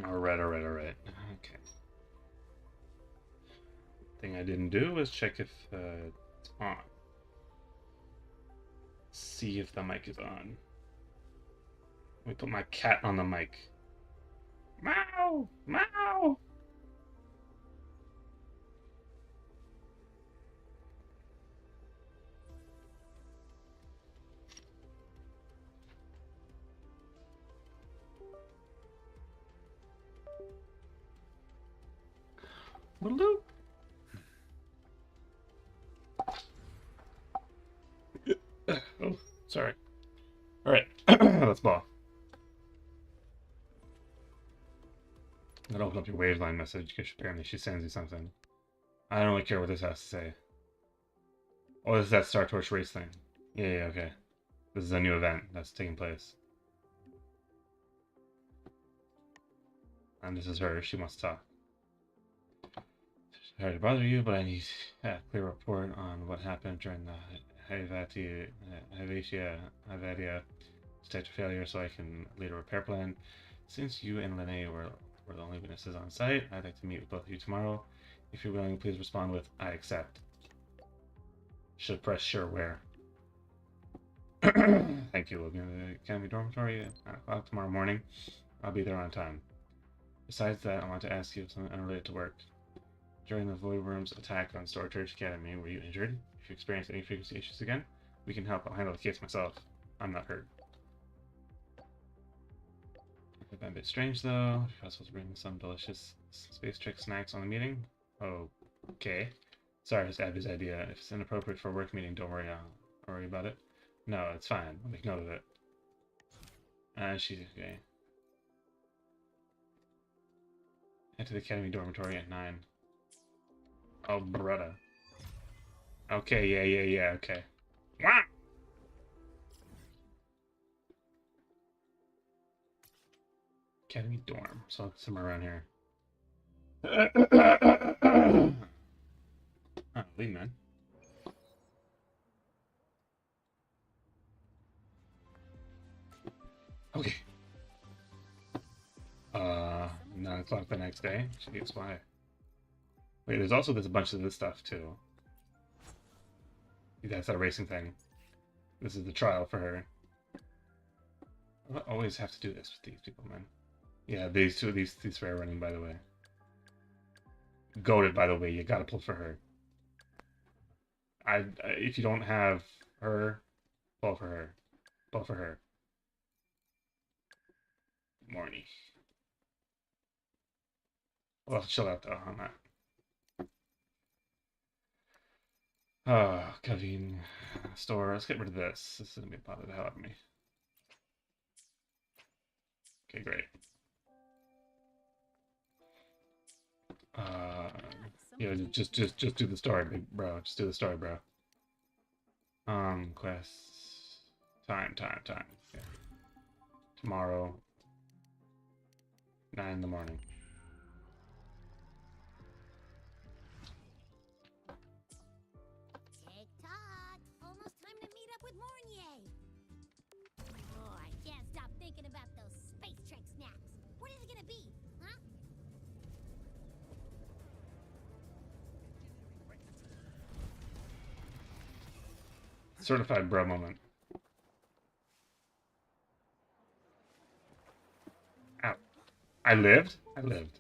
Alright. Okay. Thing I didn't do was check if it's on. See if the mic is on. Let me put my cat on the mic. Meow! Meow! Bloop. Oh, sorry. Alright, let's ball. I'm gonna open up your waveline message because apparently she sends you something. I don't really care what this has to say. Oh, this is that Star Torch race thing. Yeah, okay. This is a new event that's taking place. And this is her. She wants to talk. Sorry to bother you, but I need a clear report on what happened during the Havatia detector failure so I can lead a repair plan. Since you and Lene were the only witnesses on site, I'd like to meet with both of you tomorrow. If you're willing, please respond with I accept. Should press sure where. Thank you. We'll be in the Academy dormitory at 9 o'clock tomorrow morning. I'll be there on time. Besides that, I want to ask you something unrelated to work. During the Void Worm's attack on Star Church Academy, were you injured? If you experience any frequency issues again, we can help. I'll handle the case myself. I'm not hurt. It's been a bit strange, though. If you're supposed to bring some delicious space trick snacks on the meeting. Okay. Sorry, it's Abby's idea. If it's inappropriate for a work meeting, don't worry. I'll worry about it. No, it's fine. I'll make note of it. She's okay. Head to the Academy dormitory at 9. Oh, brother. Okay, yeah, okay. Wow! Academy dorm. So it's somewhere around here. Oh, leave, man. Okay. 9 o'clock the next day. She gets why. Wait, there's also a bunch of this stuff too. That's that racing thing. This is the trial for her. I always have to do this with these people, man. Yeah, these fair running, by the way. Goated, by the way. You gotta pull for her. If you don't have her, pull for her. Pull for her. Mornye. Well, chill out though on that. Kaveen store. Let's get rid of this. This is gonna be a bother the hell out of me. Okay, great. Yeah, just do the story, bro. Just do the story, bro. Quest. Time. Okay. Tomorrow. 9 in the morning. Tick-tock! Almost time to meet up with Mornye! Oh, I can't stop thinking about those space trek snacks. What is it gonna be, huh? Certified bro moment. Ow. I lived? I lived.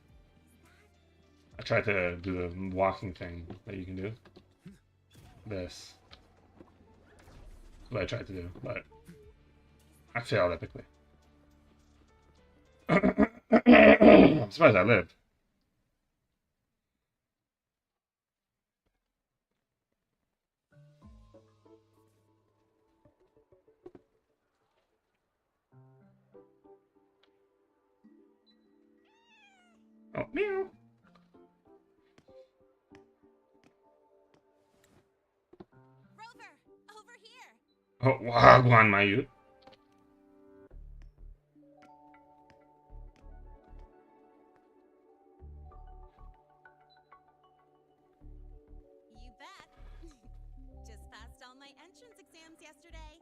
I tried to do the walking thing that you can do. This. That's what I tried to do, but I failed epically. I'm surprised I lived. Oh, meow. Rover, over here! Oh, wagwan, my youth. You bet. Just passed all my entrance exams yesterday.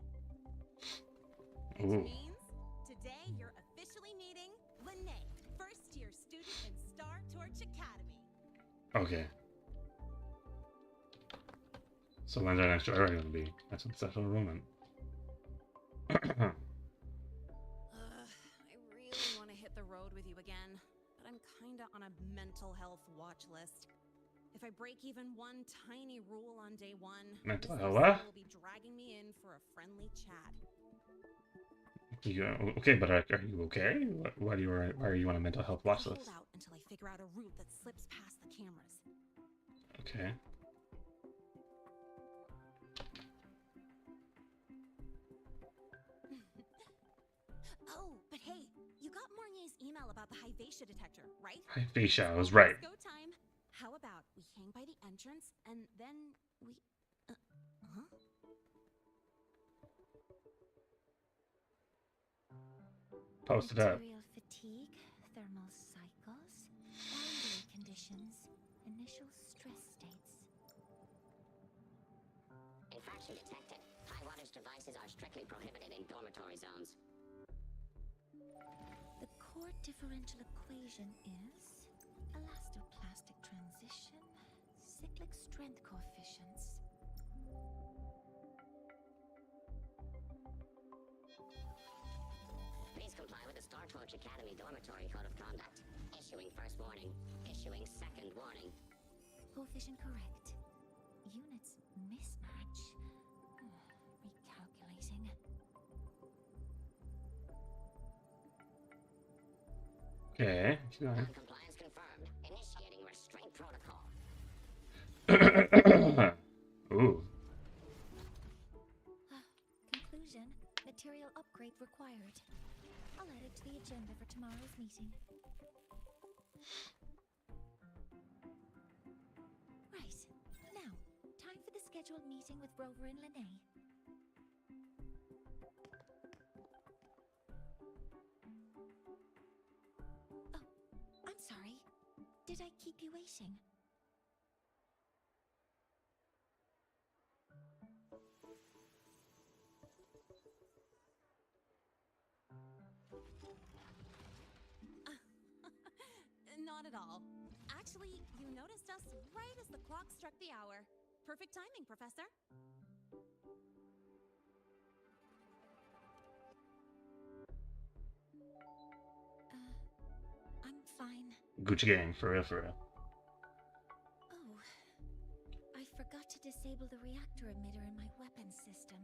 Which Ooh. means today you're officially meeting Lene, first year Okay. So when's our next joyride going to be? That's a special moment. I really want to hit the road with you again, but I'm kinda on a mental health watch list. If I break even one tiny rule on day one, Mental Mr. health, what? C will be dragging me in for a friendly chat. Okay, but are you okay? Why are you on a mental health watch I'll list? hold out until I figure out a route that slips past the cameras. Okay. Oh, but hey, you got Mornye's email about the Hyvatia detector, right? Hyvatia, I was So, right. It's go time. How about we hang by the entrance and then we... huh? Post it up. Material fatigue, thermal cycles, boundary conditions, initial stress states. Infraction detected. High wattage devices are strictly prohibited in dormitory zones. The core differential equation is elastoplastic transition, cyclic strength coefficients. Please comply with the Startorch Academy Dormitory Code of Conduct. Issuing first warning. Issuing second warning. Coefficient correct. Units mismatch. Recalculating. Okay, keep going. Non-compliance confirmed. Initiating restraint protocol. Ooh. Conclusion, material upgrade required. I'll add it to the agenda for tomorrow's meeting. Right. Now, time for the scheduled meeting with Rover and Lene. Oh, I'm sorry. Did I keep you waiting? Not at all. Actually, you noticed us right as the clock struck the hour. Perfect timing, Professor. I'm fine. Gucci gang, for real, for real. Oh, I forgot to disable the reactor emitter in my weapons system.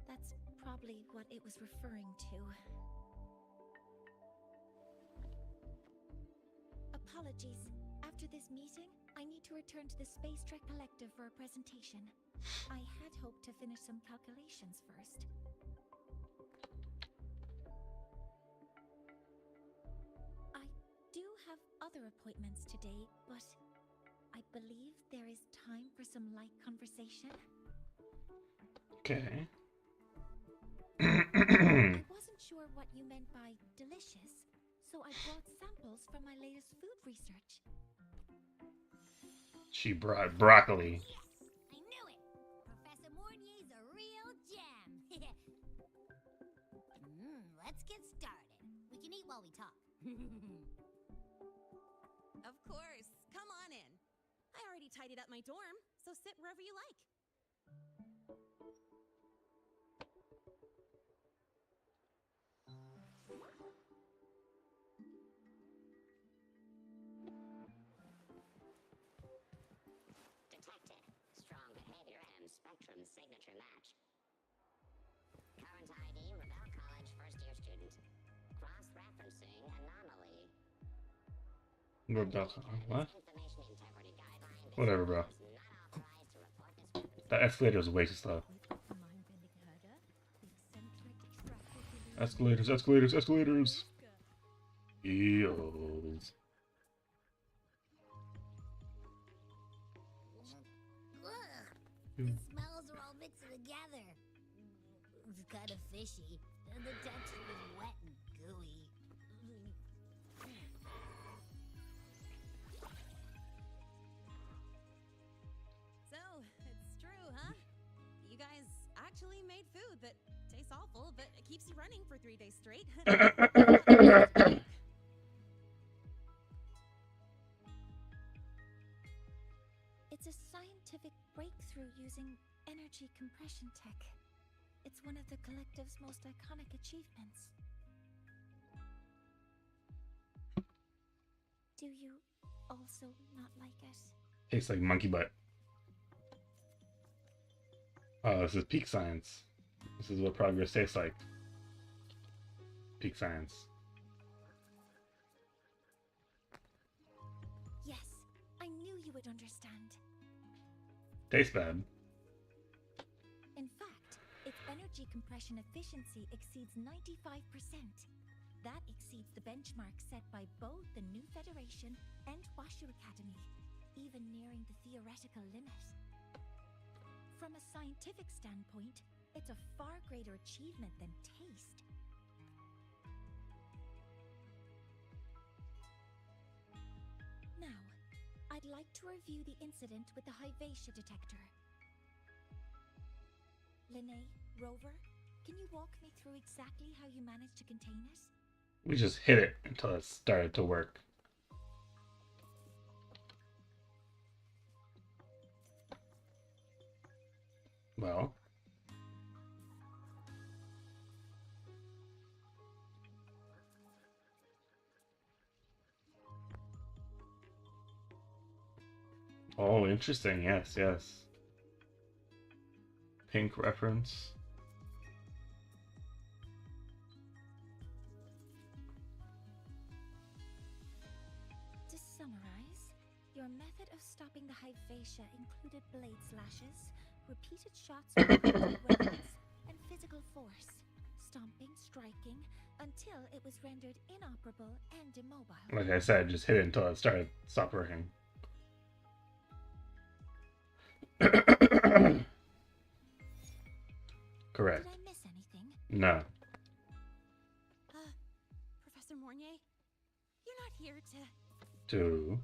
That's probably what it was referring to. Apologies. After this meeting, I need to return to the Space Trek Collective for a presentation. I had hoped to finish some calculations first. I do have other appointments today, but I believe there is time for some light conversation. Okay. I wasn't sure what you meant by delicious, so I brought samples from my latest food research. She brought broccoli. Yes! I knew it! Professor Mornye's a real gem! Let's get started. We can eat while we talk. Of course. Come on in. I already tidied up my dorm, so sit wherever you like. Detected. Strong behavior and spectrum signature match. Current ID, Rebel College first year student. Cross-referencing anomaly. What? Information integrity guideline. This Whatever, bro. is not authorized to report this. That escalator was way too slow. Escalators, escalators, escalators. Eels. The smells are all mixed together. It's kind of fishy, and the texture is wet and gooey. So, it's true, huh? You guys actually made food that tastes awful, but it keeps you running for 3 days straight. using energy compression tech. It's one of the collective's most iconic achievements. Do you also not like it? Tastes like monkey butt. Oh, this is peak science. This is what progress tastes like. Peak science. Yes, I knew you would understand. Tastes bad. In fact, its energy compression efficiency exceeds 95%. That exceeds the benchmark set by both the New Federation and Washu Academy, even nearing the theoretical limit. From a scientific standpoint, it's a far greater achievement than taste. Now, I'd like to review the incident with the Hyvatia detector. Linnae, Rover, can you walk me through exactly how you managed to contain it? We just hit it until it started to work. Well. Oh, interesting. Yes, yes. Pink reference. To summarize, your method of stopping the Hyvatia included blade slashes, repeated shots with different weapons, and physical force. Stomping, striking, until it was rendered inoperable and immobile. Like I said, just hit it until it stopped working. Correct. Did I miss anything? No. Professor Mornye, you're not here to... To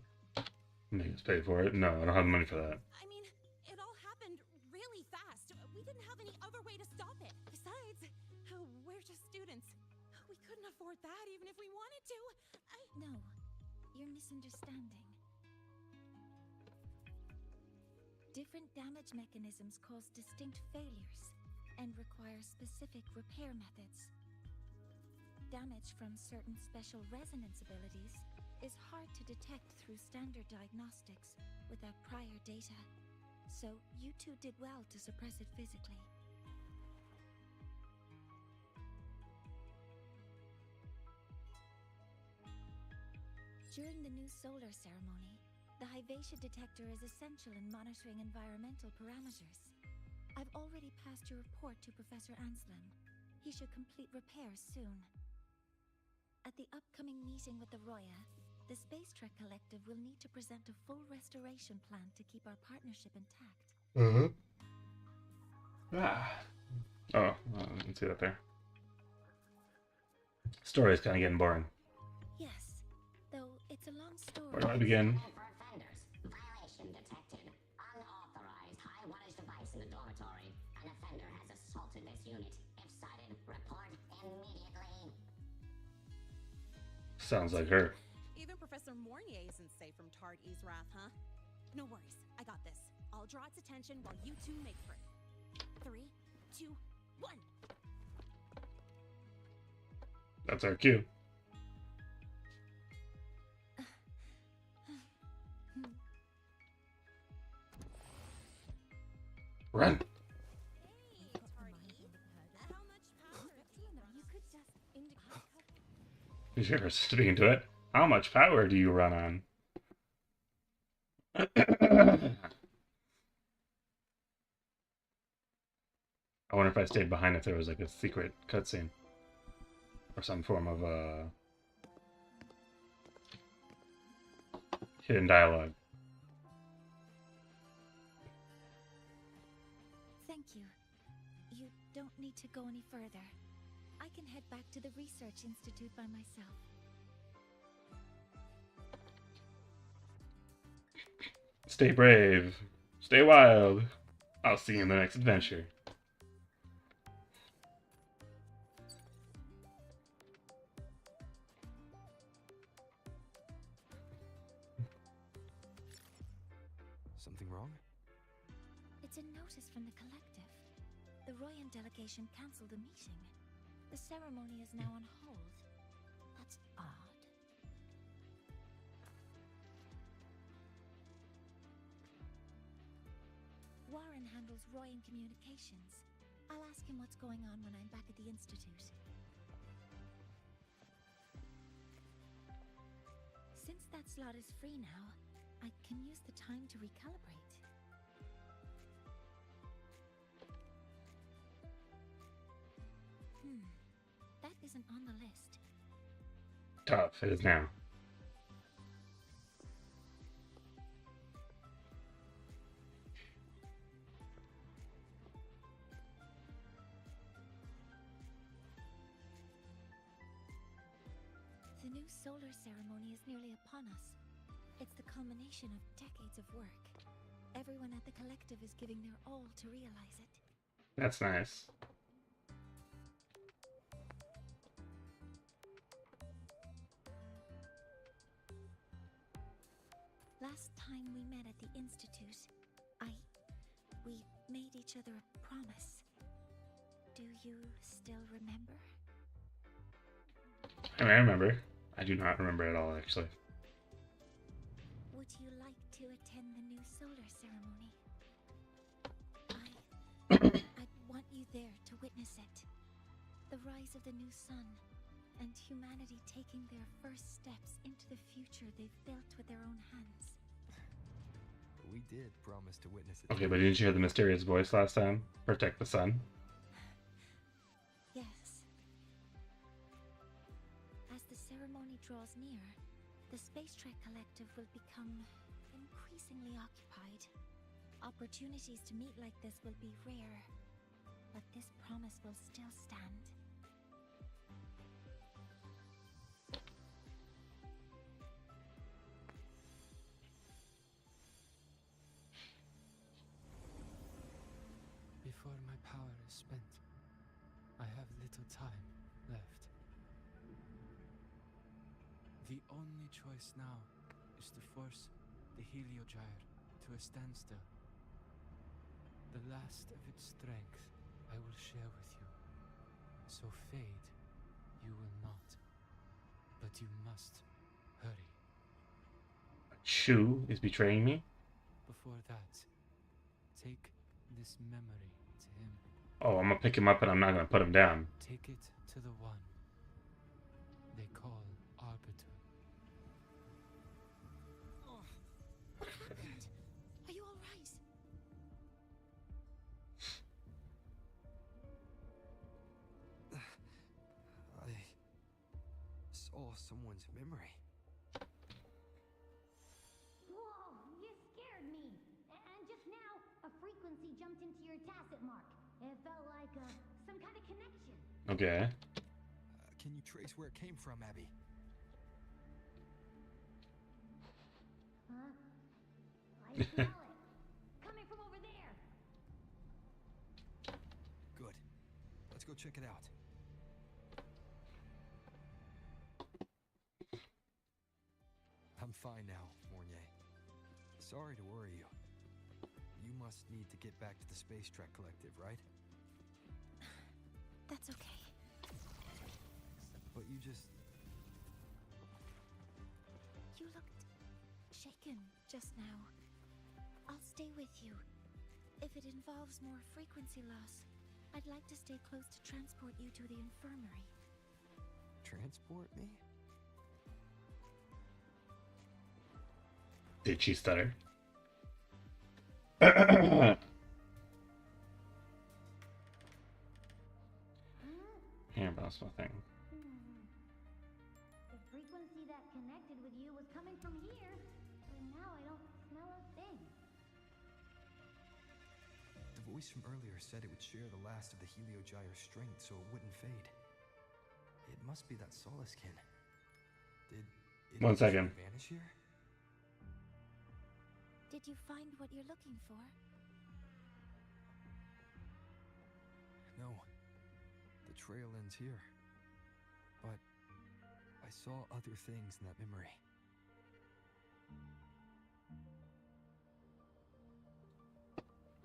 make us pay for it? No, I don't have the money for that. I mean, it all happened really fast. We didn't have any other way to stop it. Besides, we're just students. We couldn't afford that even if we wanted to. No, you're misunderstanding. Different damage mechanisms cause distinct failures and require specific repair methods. Damage from certain special resonance abilities is hard to detect through standard diagnostics without prior data, so you two did well to suppress it physically. During the new solar ceremony, the Hyvatia detector is essential in monitoring environmental parameters. I've already passed your report to Professor Anselm. He should complete repairs soon. At the upcoming meeting with the Roya, the Space Trek Collective will need to present a full restoration plan to keep our partnership intact. Oh, I can see that there. Story's kind of getting boring. Yes, though it's a long story. Where do I begin? For offenders. Violation detected. Unauthorized high wattage device in the dormitory. An offender has assaulted this unit. If cited, report immediately. Sounds like her. Even Professor Mornye isn't safe from Tard E's wrath, huh? No worries, I got this. I'll draw its attention while you two make for it. 3, 2, 1. That's our cue. Run. Hey, Tardy. How much power do you run? You could just indicate. You sure speaking to it? How much power do you run on? I wonder if I stayed behind if there was like a secret cutscene. Or some form of hidden dialogue. Thank you. You don't need to go any further. I can head back to the Research Institute by myself. Stay brave. Stay wild. I'll see you in the next adventure. Something wrong? It It's a notice from the collective. The Royan delegation cancelled a meeting. The ceremony is now on hold. That's odd. Warren handles Royan communications. I'll ask him what's going on when I'm back at the Institute. Since that slot is free now, I can use the time to recalibrate. That isn't on the list. Tough. It is now. The new solar ceremony is nearly upon us. It's the culmination of decades of work. Everyone at the collective is giving their all to realize it. That's nice. Last time we met at the Institute, we made each other a promise. Do you still remember? I mean, I remember. I do not remember at all, actually. Would you like to attend the new solar ceremony? I'd want you there to witness it. The rise of the new sun, and humanity taking their first steps into the future they've built with their own hands. We did promise to witness it. Okay, but didn't you hear the mysterious voice last time? Protect the sun? Yes. As the ceremony draws near, the Space Trek Collective will become increasingly occupied. Opportunities to meet like this will be rare, but this promise will still stand. Before my power is spent, I have little time left. The only choice now is to force the Heliogyre to a standstill. The last of its strength I will share with you. So fade you will not. But you must hurry. Shu is betraying me? Before that, take this memory to him. Oh, I'm gonna pick him up and I'm not gonna put him down. Take it to the one they call Arbiter. What happened? Are you all right? I saw someone's memory. Whoa, you scared me. And just now, a frequency jumped into your tacit mark. It felt like some kind of connection. Okay. Can you trace where it came from, Abby? Huh? I smell it. Coming from over there. Good. Let's go check it out. I'm fine now, Mornye. Sorry to worry you. You must need to get back to the Space Trek Collective, right? That's okay. But you just... You looked shaken just now. I'll stay with you. If it involves more frequency loss, I'd like to stay close to transport you to the infirmary. transport me? Did she stutter? Here, possible thing. The frequency that connected with you was coming from here, but now I don't smell a thing. The voice from earlier said it would share the last of the Heliogyre's strength so it wouldn't fade. It must be that Solaskin. Did it 1 second. vanish here? Did you find what you're looking for? No. The trail ends here. But I saw other things in that memory.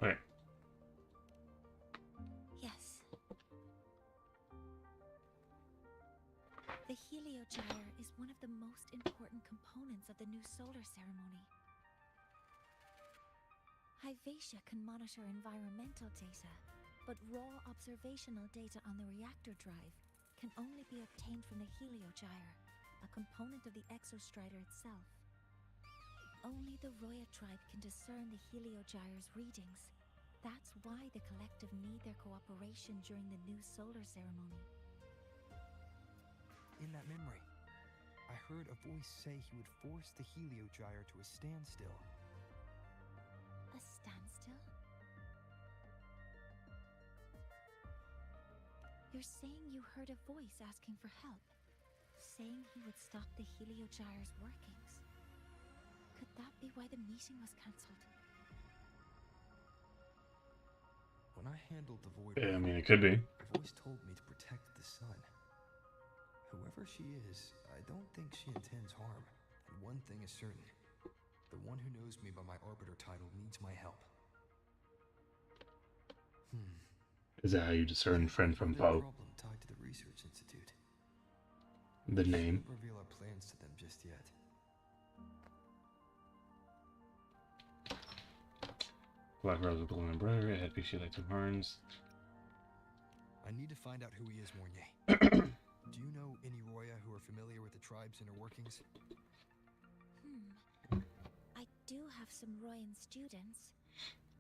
Okay, The Heliogyre is one of the most important components of the new solar ceremony. Hyvatia can monitor environmental data, but raw observational data on the reactor drive can only be obtained from the Heliogyre, a component of the Exostrider itself. Only the Roya tribe can discern the Heliogyre's readings. That's why the collective need their cooperation during the new solar ceremony. In that memory, I heard a voice say he would force the Heliogyre to a standstill. A standstill? You're saying you heard a voice asking for help, saying he would stop the Heliogyre's workings. Could that be why the meeting was cancelled? When I handled the void, Yeah, I mean, it could be. the voice told me to protect the sun. Whoever she is, I don't think she intends harm. And one thing is certain. The one who knows me by my Arbiter title needs my help. Is that how you discern friend from Another foe? problem tied to the research institute. The name. Shouldn't reveal our plans to them just yet. Black rose with golden embroidery, a headpiece shaped like two horns. I need to find out who he is, Mornye. Do you know any Roya who are familiar with the tribe's inner workings? I do have some Royan students.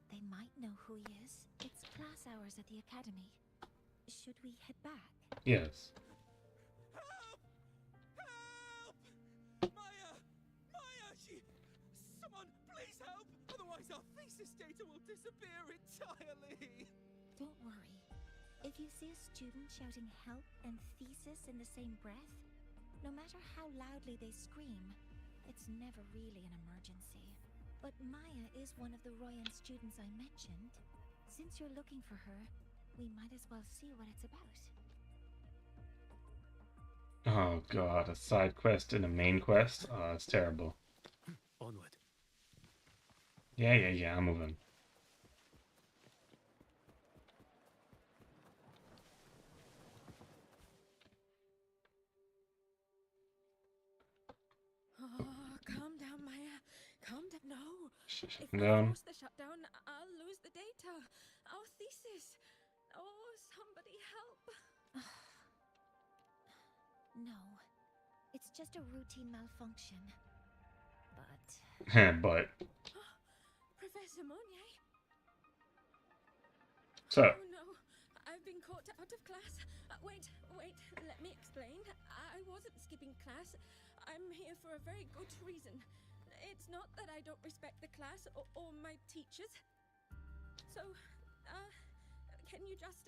They might know who he is. It's class hours at the academy. Should we head back? Yes. Help! Help! Maya! Maya! Someone, please help! Otherwise our thesis data will disappear entirely! Don't worry. If you see a student shouting help and thesis in the same breath, no matter how loudly they scream, it's never really an emergency. But Maya is one of the Royan students I mentioned. Since you're looking for her, we might as well see what it's about. Oh god, a side quest and a main quest? Oh, that's terrible. Onward. Yeah, I'm moving. Oh, calm down, Maya. Calm down. No. If I Down. force the shutdown, I'll lose the data. Our thesis. Oh, somebody help. No, it's just a routine malfunction. But But, Professor Mornye? so, Oh no, I've been caught out of class. Wait, let me explain. I wasn't skipping class. I'm here for a very good reason. It's not that I don't respect the class or my teachers. So, can you just...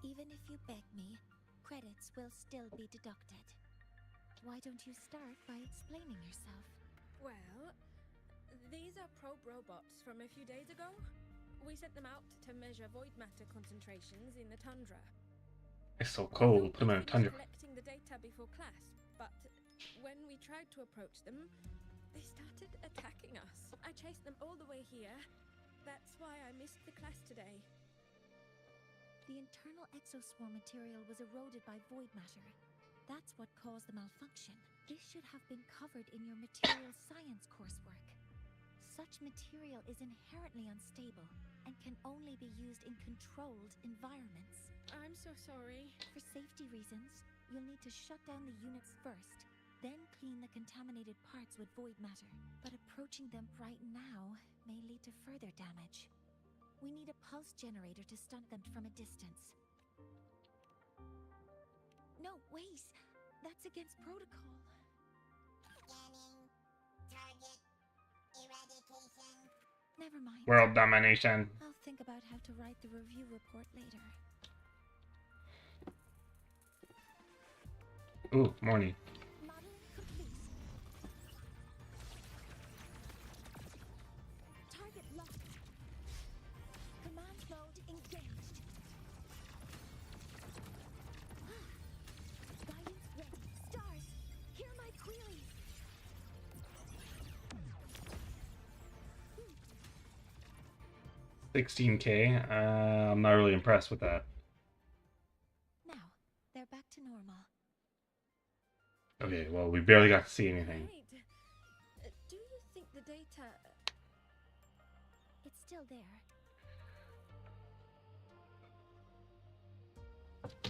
even if you beg me, credits will still be deducted. Why don't you start by explaining yourself? Well, these are probe robots from a few days ago. We sent them out to measure void matter concentrations in the tundra. it's so cold. Put them in a tundra. Collecting the data before class, but when we tried to approach them, they started attacking us. I chased them all the way here. That's why I missed the class today. The internal exoswarm material was eroded by void matter. That's what caused the malfunction. This should have been covered in your material science coursework. Such material is inherently unstable and can only be used in controlled environments. I'm so sorry. For safety reasons, you'll need to shut down the units first, then clean the contaminated parts with void matter. But approaching them right now may lead to further damage. We need a pulse generator to stun them from a distance. No, wait! That's against protocol. Scanning. Target. Eradication. Never mind. World domination. I'll think about how to write the review report later. Ooh, Mornye. Model complete. Target locked. Command mode engaged. Guidance ready. Stars, hear my queries. 16K. I'm not really impressed with that. Now, they're back to normal. Okay, well, we barely got to see anything. Right. Do you think the data... It's still there.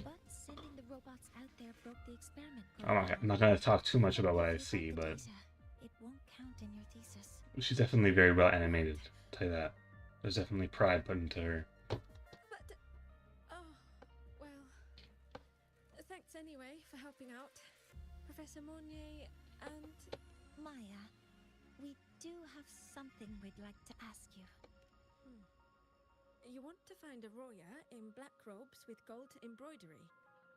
But sending the robots out there broke the experiment I'm not going to talk too much about what I see, but it won't count in your thesis. she's definitely very well animated. I'll tell you that. There's definitely pride put into her. But... Oh, well... Thanks anyway for helping out, Professor Mornye and... Maya, we do have something we'd like to ask you. You want to find a Roya in black robes with gold embroidery,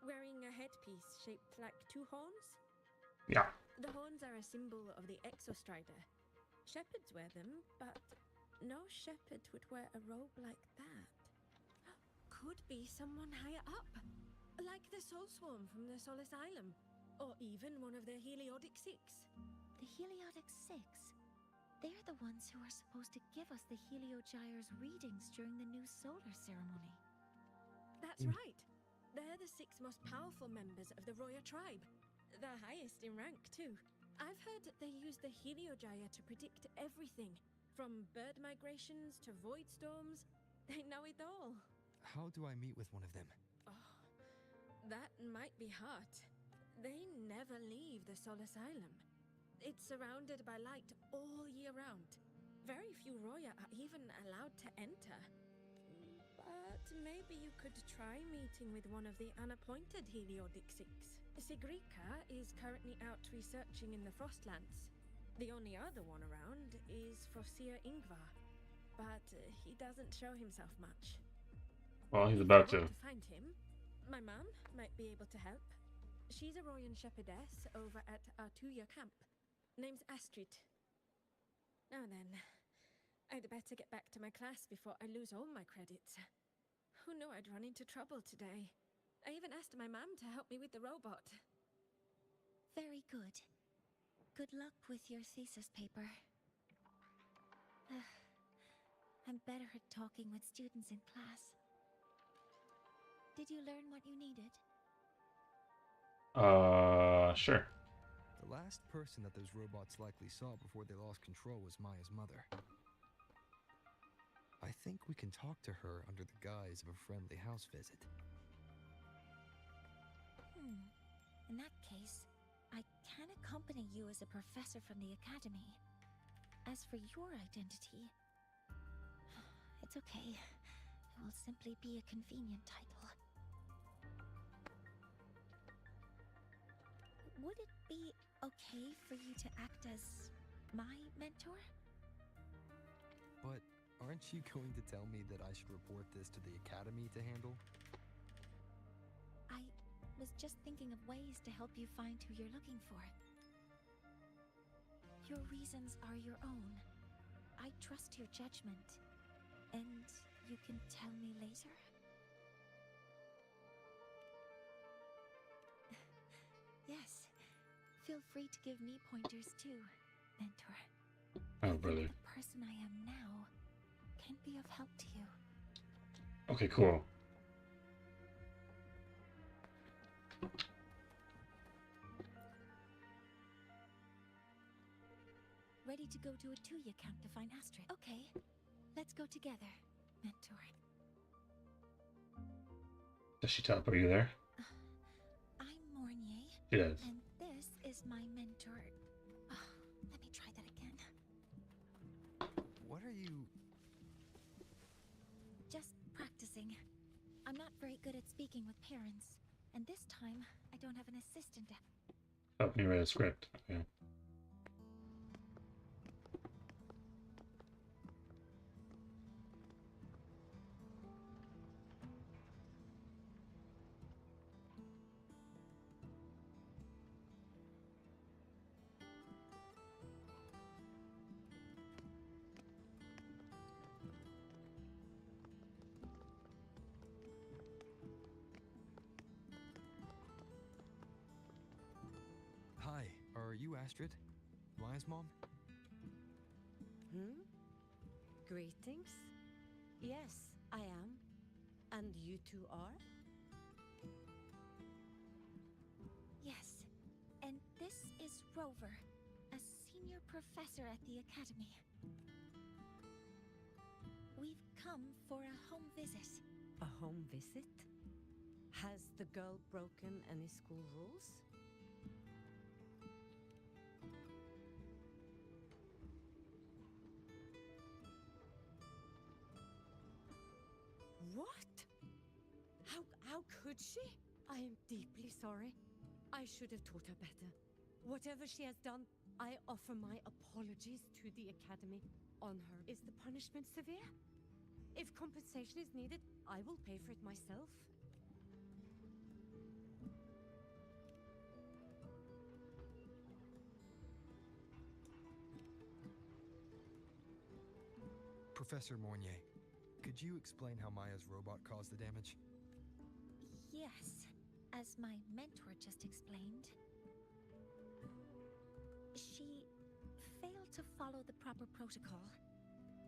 wearing a headpiece shaped like two horns? Yeah. The horns are a symbol of the Exostrider. Shepherds wear them, but no shepherd would wear a robe like that. Could be someone higher up, like the Soul Swarm from the Sol Asylum, or even one of the Heliodic Six. The Heliodic Six? They're the ones who are supposed to give us the Heliogyre's readings during the new solar ceremony. That's right. They're the 6 most powerful members of the Roya tribe. The highest in rank, too. I've heard that they use the Heliogyre to predict everything, from bird migrations to void storms. They know it all. How do I meet with one of them? Oh, that might be hard. They never leave the Sol Asylum. It's surrounded by light all year round. Very few Roya are even allowed to enter. But maybe you could try meeting with one of the unappointed Heliodic Six. Sigrika is currently out researching in the Frostlands. The only other one around is Fosir Ingvar, but he doesn't show himself much. Well, he's If about you to. want to find him, my mum might be able to help. She's a Royan shepherdess over at Artuya camp. Name's Astrid. Now then, I'd better get back to my class before I lose all my credits. Who knew I'd run into trouble today? I even asked my mum to help me with the robot. Very good. Good luck with your thesis paper. I'm better at talking with students in class. Did you learn what you needed? Sure. The last person that those robots likely saw before they lost control was Maya's mother. I think we can talk to her under the guise of a friendly house visit. In that case, I can accompany you as a professor from the academy. As for your identity, it's okay. It will simply be a convenient title. Would it be okay for you to act as my mentor? But aren't you going to tell me that I should report this to the academy to handle? I was just thinking of ways to help you find who you're looking for. Your reasons are your own. I trust your judgment. And you can tell me later? Yes. Feel free to give me pointers too, mentor. Oh, I think brother. the person I am now can be of help to you. Okay, cool. Ready to go to a Tuya camp to find Astrid? Okay, let's go together, mentor. Does she teleport you there? I'm Mornye. She does. And this is my mentor. Let me try that again. What are you... Just practicing. I'm not very good at speaking with parents. And this time, I don't have an assistant. Help me write a script. Okay. Hi, are you Astrid? Maya's mom? Greetings. Yes, I am. And you two are? Rover, a senior professor at the academy. We've come for a home visit. A home visit? Has the girl broken any school rules? What? How could she? I am deeply sorry. I should have taught her better. Whatever she has done, I offer my apologies to the Academy on her. Is the punishment severe? If compensation is needed, I will pay for it myself. Professor Mornye, could you explain how Maya's robot caused the damage? Yes, as my mentor just explained. She failed to follow the proper protocol.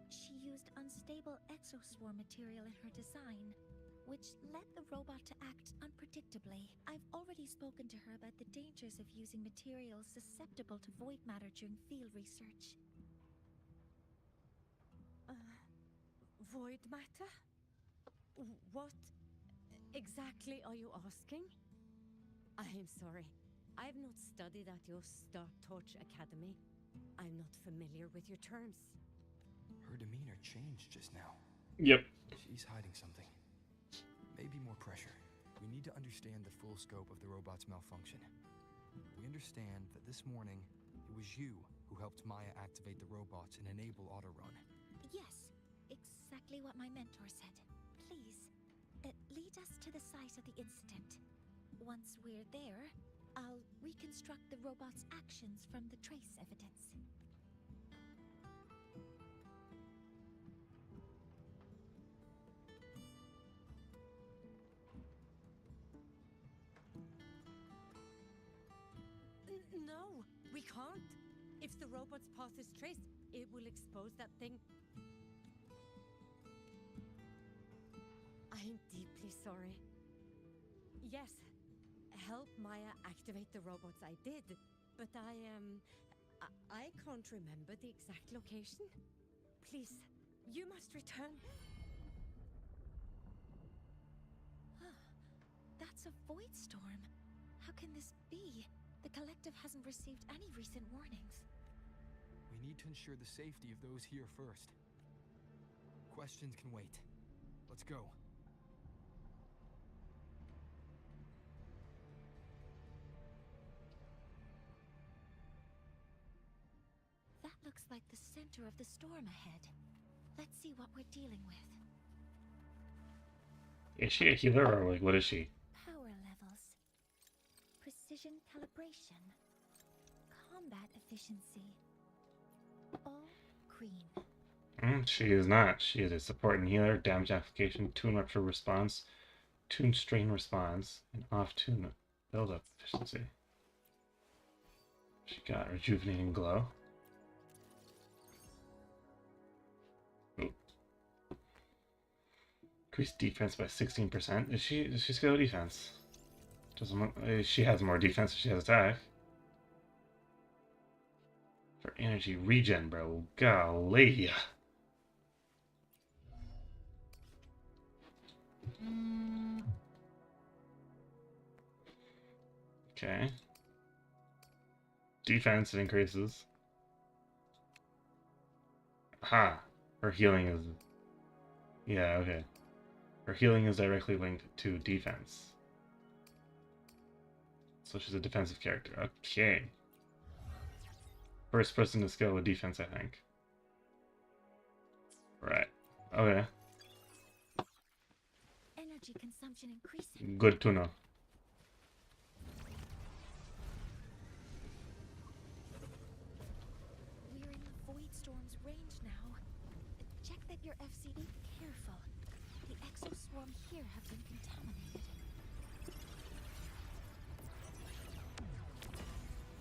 She used unstable exoswarm material in her design, which led the robot to act unpredictably. I've already spoken to her about the dangers of using materials susceptible to void matter during field research. Void matter? What exactly are you asking? I am sorry. I have not studied at your Star Torch Academy. I'm not familiar with your terms. Her demeanor changed just now. Yep. She's hiding something. Maybe more pressure. We need to understand the full scope of the robot's malfunction. We understand that this morning, it was you who helped Maya activate the robots and enable autorun. Yes, exactly what my mentor said. Please, lead us to the site of the incident. Once we're there, I'll reconstruct the robot's actions from the trace evidence. No, we can't. If the robot's path is traced, it will expose that thing. I am deeply sorry. Yes, help Maya activate the robots I did, but I can't remember the exact location. Please, you must return. That's a void storm. How can this be? The collective hasn't received any recent warnings. We need to ensure the safety of those here first. Questions can wait. Let's go. That looks like the center of the storm ahead. Let's see what we're dealing with. Is she a healer or like what is she? Power levels. Precision calibration. Combat efficiency. All green. She is not. She is a support and healer, damage application, tune rupture response, tune strain response, and off tune build-up efficiency. She got rejuvenating glow. Ooh. Increased defense by 16%. Does she skill defense? She has more defense than she has attack. For energy regen, bro. Golly. Okay. Defense increases. Aha. Her healing is... Yeah, okay. Her healing is directly linked to defense. So she's a defensive character. Okay. First person to scale with defense, I think. Right. Okay. Energy consumption increasing. Good to know. We're in the void storm's range now. Check that your FCD careful. The exoswarm here have been contaminated.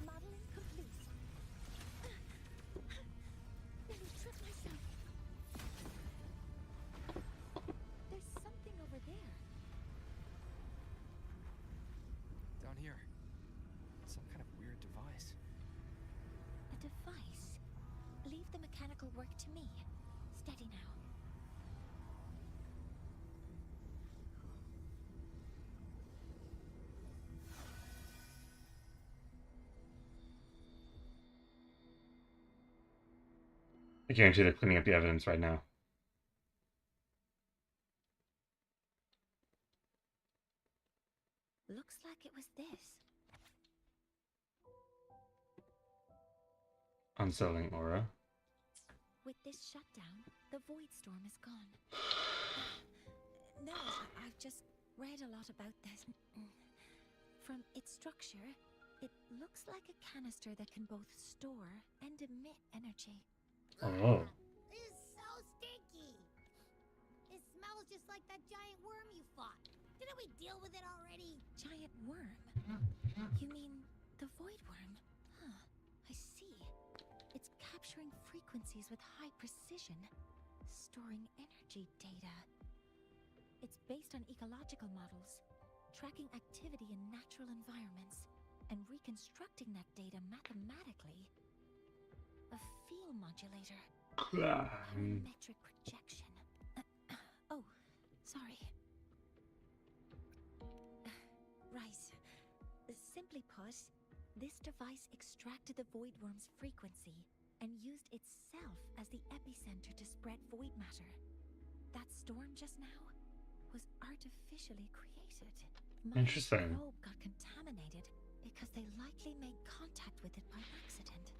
Modeling complete. Nearly tripped myself. There's something over there. Down here. Some kind of weird device. device. Leave the mechanical work to me. Steady now. I guarantee they're cleaning up the evidence right now. Looks like it was this. Unsettling aura. With this shutdown, the void storm is gone. No, I've just read a lot about this. From its structure, it looks like a canister that can both store and emit energy. Oh. This is so stinky. It smells just like that giant worm you fought. Didn't we deal with it already? Giant worm? You mean the void worm? Huh, I see. It's capturing frequencies with high precision, storing energy data. It's based on ecological models, tracking activity in natural environments, and reconstructing that data mathematically. A field modulator. Parametric projection. Oh, sorry. Right. Simply put, this device extracted the void worm's frequency and used itself as the epicenter to spread void matter. That storm just now was artificially created. My Interesting. probe got contaminated because they likely made contact with it by accident.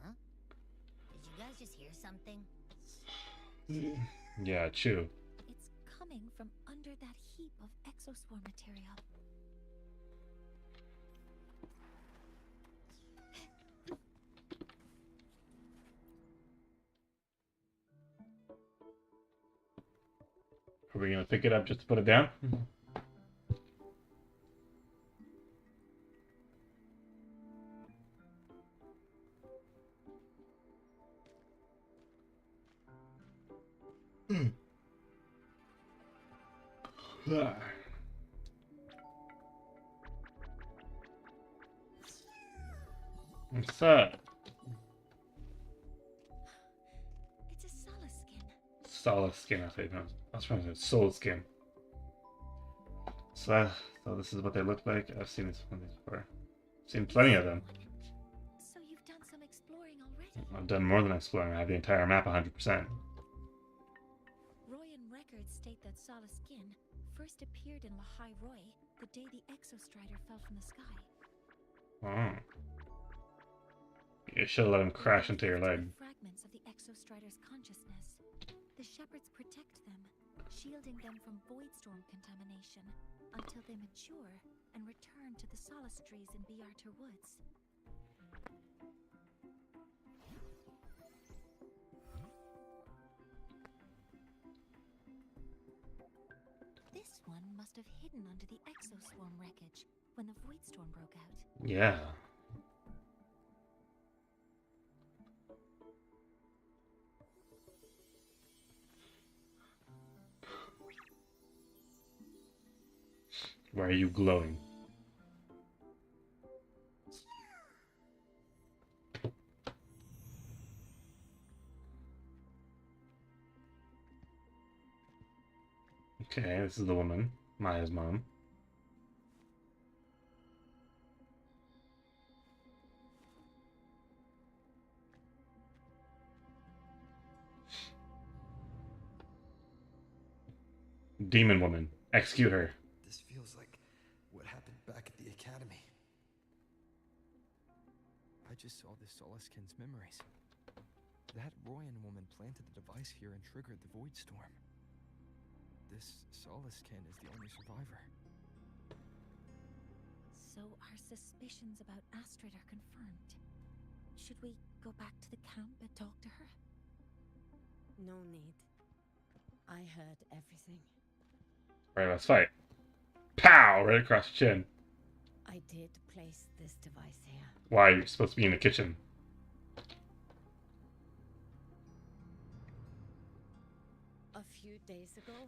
Huh? Did you guys just hear something? Yeah, chew. It's coming from under that heap of exoswarm material. Are we gonna pick it up just to put it down? What's that? It's a solid skin. Solid skin, I think. No, I was trying to say soul skin. So this is what they look like. I've seen this one before. Seen plenty of them. So you've done some exploring already? I've done more than exploring. I have the entire map 100%. Royan records state that solid skin first appeared in Lahai Roy the day the exostrider fell from the sky. Oh. You should have let him crash into your leg. Fragments of the exostrider's consciousness. The shepherds protect them, shielding them from void storm contamination until they mature and return to the solace trees in Biarter Woods. This one must have hidden under the exoswarm wreckage when the void storm broke out. Yeah. Why are you glowing? Okay, this is the woman, Maya's mom. Demon woman, execute her. This feels like what happened back at the academy. I just saw this Solaskin's memories. That Royan woman planted the device here and triggered the void storm. This Solaskin is the only survivor. So our suspicions about Astrid are confirmed. Should we go back to the camp and talk to her? No need. I heard everything. Right, let's fight. Pow! Right across the chin. I did place this device here. Why? You're supposed to be in the kitchen. A few days ago,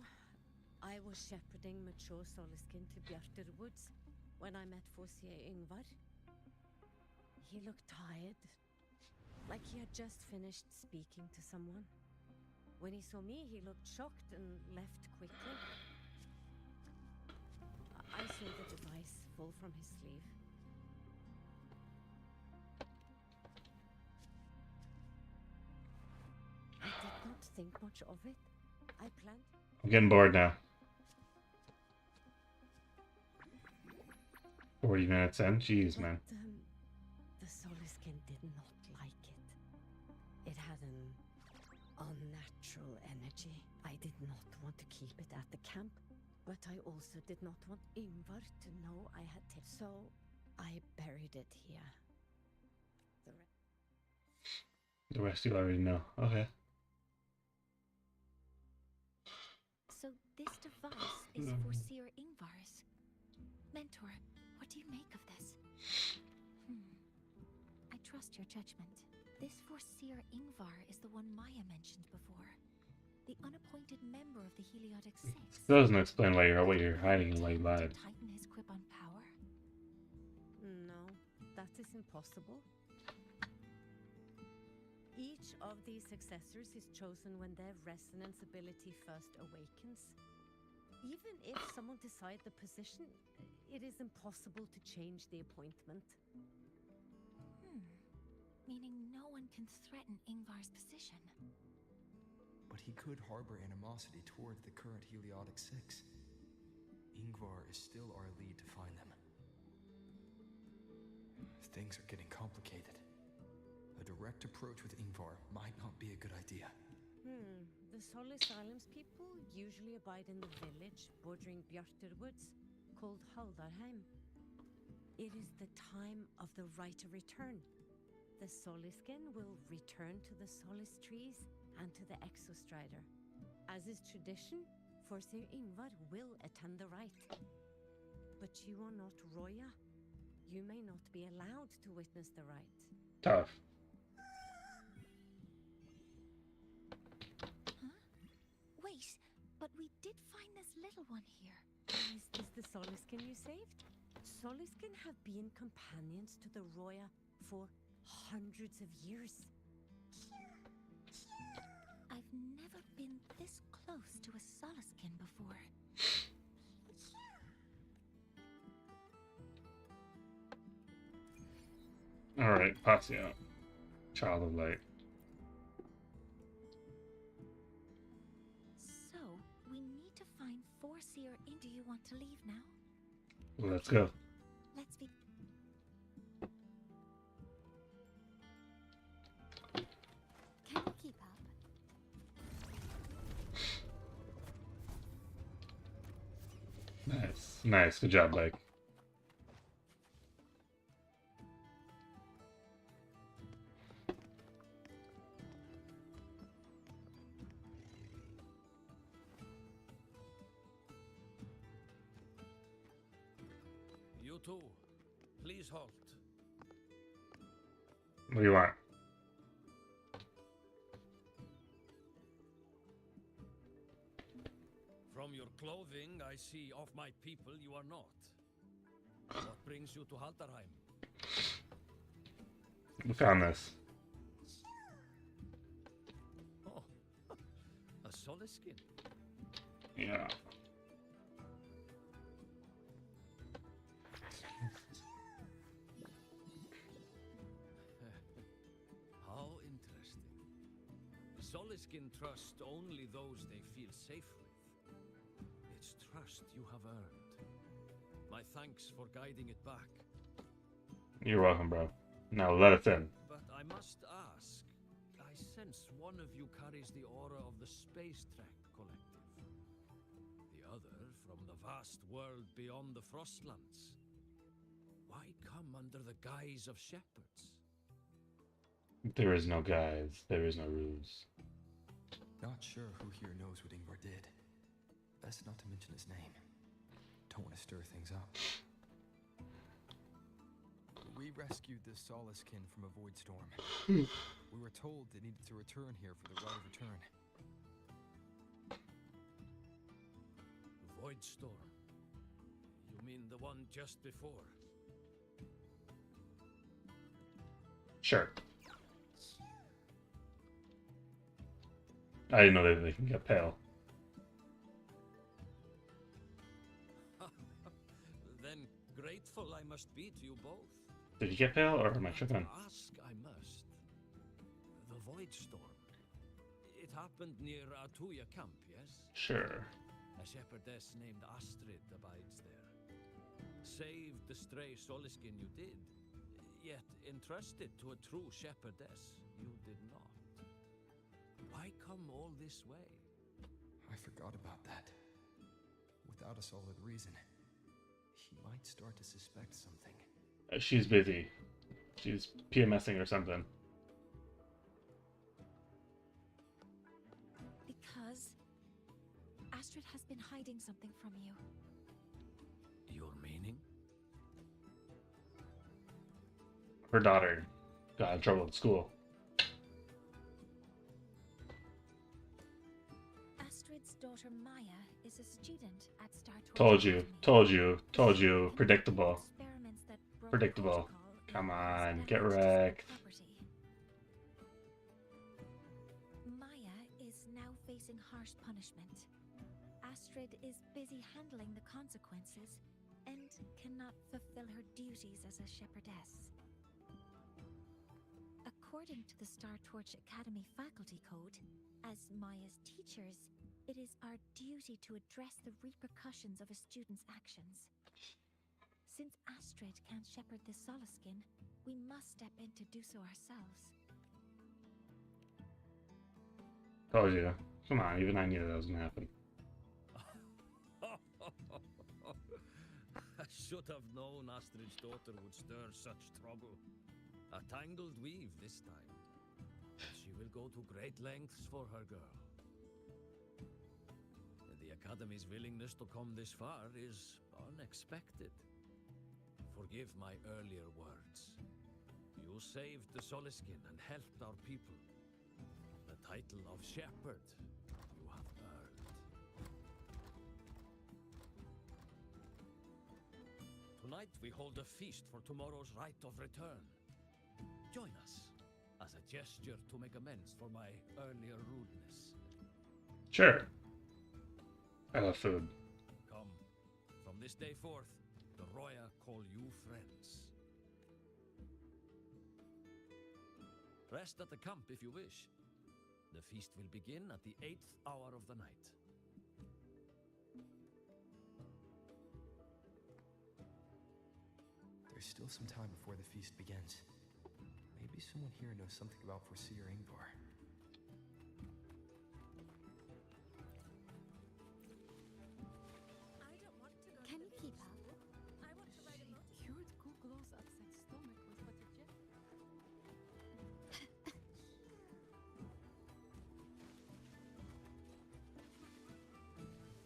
I was shepherding mature Solaskin to Bjarter Woods when I met Fossier Ingvar. He looked tired, like he had just finished speaking to someone. When he saw me, he looked shocked and left quickly. I saw the device fall from his sleeve. I did not think much of it. I planned. I'm getting bored now. 40 minutes in? Jeez, man. The Soliskin did not like it. It had an unnatural energy. I did not want to keep it at the camp, but I also did not want Ingvar to know I had taken. So I buried it here. The rest you already know. Okay. So this device is for Seer Ingvar's. Mentor, what do you make of this? I trust your judgment. This Seer Ingvar is the one Maya mentioned before. The unappointed member of the Heliotic Six. Doesn't explain why you're hiding and why you lied. To tighten his grip on power? No, that is impossible. Each of these successors is chosen when their resonance ability first awakens. Even if someone decides the position, it is impossible to change the appointment. Meaning no one can threaten Ingvar's position. But he could harbor animosity toward the current Heliotic Six. Ingvar is still our lead to find them. Things are getting complicated. A direct approach with Ingvar might not be a good idea. The Solis Islands people usually abide in the village bordering Bjarturwoods, called Haldarheim. It is the time of the right of return. The Soliskin will return to the Solis trees and to the Exostrider. As is tradition, Forseer Ingvar will attend the rite. But you are not Roya. You may not be allowed to witness the rite. Tough. Wait, but we did find this little one here. Is this the Soliskin you saved? Soliskin have been companions to the Roya for hundreds of years. I've never been this close to a Soliskin before. Alright, Posse out. Child of Light. So, we need to find Forseer. Do you want to leave now? Let's go. Let's be. Can we keep up? Nice. Nice. Good job, Blake. You two, please halt. What do you want? From your clothing, I see of my people you are not. What brings you to Haldarheim? We found this. Oh, a Soliskin. Yeah. How interesting. Soliskin trust only those they feel safe with. It's trust you have earned. My thanks for guiding it back. You're welcome, bro. Now let us in. But I must ask, I sense one of you carries the aura of the Space Trek Collective. The other from the vast world beyond the Frostlands. Why come under the guise of shepherds? There is no guise. There is no ruse. Not sure who here knows what Ingvar did. Best not to mention his name. Don't want to stir things up. We rescued this Soliskin from a void storm. We were told they needed to return here for the right of return. Void storm. You mean the one just before? Sure. I didn't know that they can get pale. Then grateful I must be to you both. Did you get pale, or am I tripping? Ask I must. The Void Storm. It happened near Atuya camp, yes? Sure. A shepherdess named Astrid abides there. Saved the stray Soliskin you did, yet entrusted to a true shepherdess you did not. Why come all this way? I forgot about that. Without a solid reason, he might start to suspect something. She's busy. She's PMSing or something. Because Astrid has been hiding something from you. Your meaning? Her daughter got in trouble at school. Astrid's daughter Maya is a student at Star Torch Told you, Academy. told you, told you. Predictable. Experiments that broke Predictable. protocol in Come use on, damage get to school wrecked. property. Maya is now facing harsh punishment. Astrid is busy handling the consequences and cannot fulfill her duties as a shepherdess. According to the Star Torch Academy faculty code, as Maya's teachers, it is our duty to address the repercussions of a student's actions. Since Astrid can't shepherd the Soliskin, we must step in to do so ourselves. Told you. Come on, even I knew that was gonna happen. I should have known Astrid's daughter would stir such trouble. A tangled weave this time. She will go to great lengths for her girl. The Academy's willingness to come this far is unexpected. Forgive my earlier words. You saved the Soliskin and helped our people. The title of Shepherd you have earned. Tonight we hold a feast for tomorrow's rite of return. Join us as a gesture to make amends for my earlier rudeness. Sure. I love food. Come, from this day forth, the Roya call you friends. Rest at the camp if you wish. The feast will begin at the 8th hour of the night. There's still some time before the feast begins. Maybe someone here knows something about Foreseer Ingvar. I don't want to go Can to you the keep beach. up? I want to ride a motorcycle. Cured Google's upset stomach with butter jet.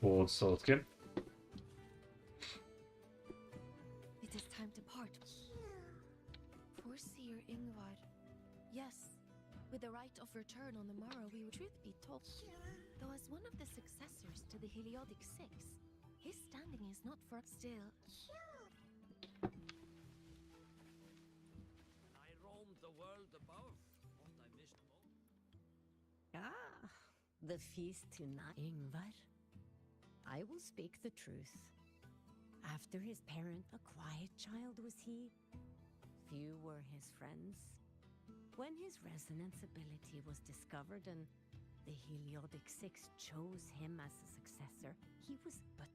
Old Soulskin. It is time to part. Foreseer Ingvar. Yes, with the right of return on the morrow, we would truth be told. Though as one of the successors to the Heliodic Six, his standing is not for still. When I roamed the world above, what I missed most. Ah, the feast tonight, Ingvar. I will speak the truth. After his parent, a quiet child was he. Few were his friends. When his resonance ability was discovered and the Heliodic Six chose him as a successor, he was but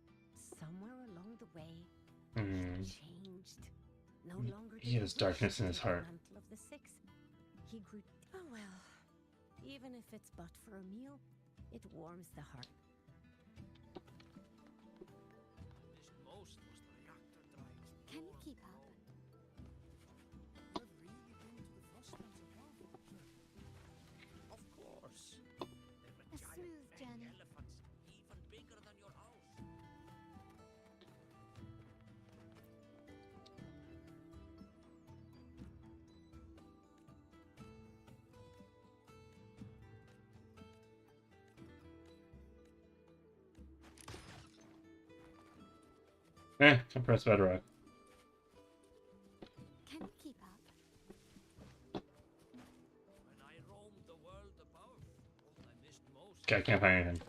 somewhere along the way. He changed. No longer He has darkness in his heart. The mantle of the Six. He grew. Oh well. Even if it's but for a meal, it warms the heart. Missed most was the reactor drives. Can you keep up? You've really been to the Frostlands above, sir? Of course. There were A giant smooth fang journey. elephants, even bigger than your house. Compressed bedrock. Can you keep up? Okay, I can't find anything.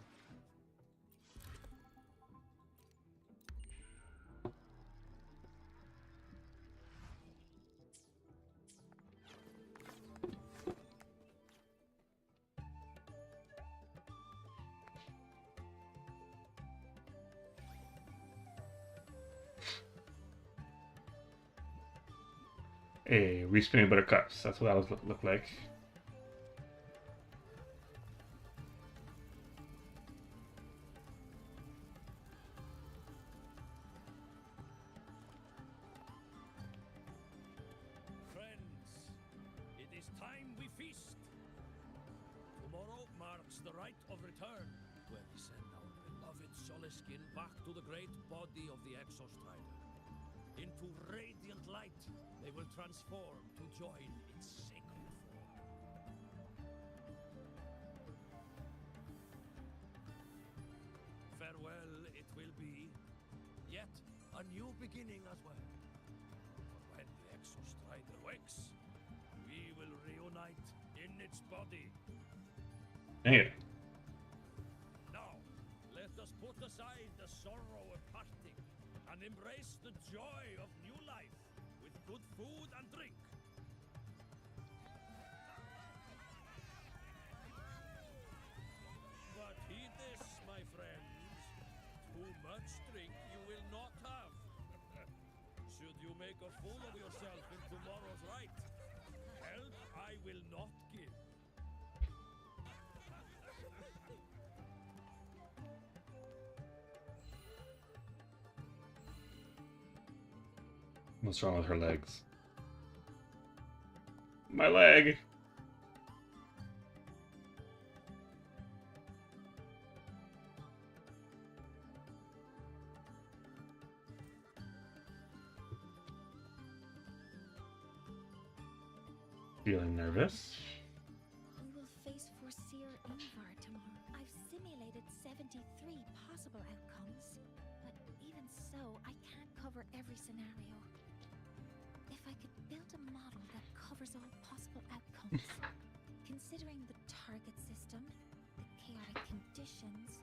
Hey, respinning buttercups. That's what that would look like. Friends, it is time we feast. Tomorrow marks the rite of return, where we send our beloved Soliskin back to the great body of the Exostrider. Into radiant light, they will transform to join its sacred form. Farewell it will be, yet a new beginning as well. For when the Exostrider wakes, we will reunite in its body. Hey. Now, let us put aside the sorrow of parting and embrace the joy of new life with good food and drink. But heed this, my friends. Too much drink you will not have. Should you make a fool of yourself in tomorrow's rite, help I will not give. What's wrong with her legs? My leg! Feeling nervous? We will face Forseer Ingvar tomorrow. I've simulated 73 possible outcomes, but even so, I can't cover every scenario. If I could build a model that covers all possible outcomes, considering the target system, the chaotic conditions,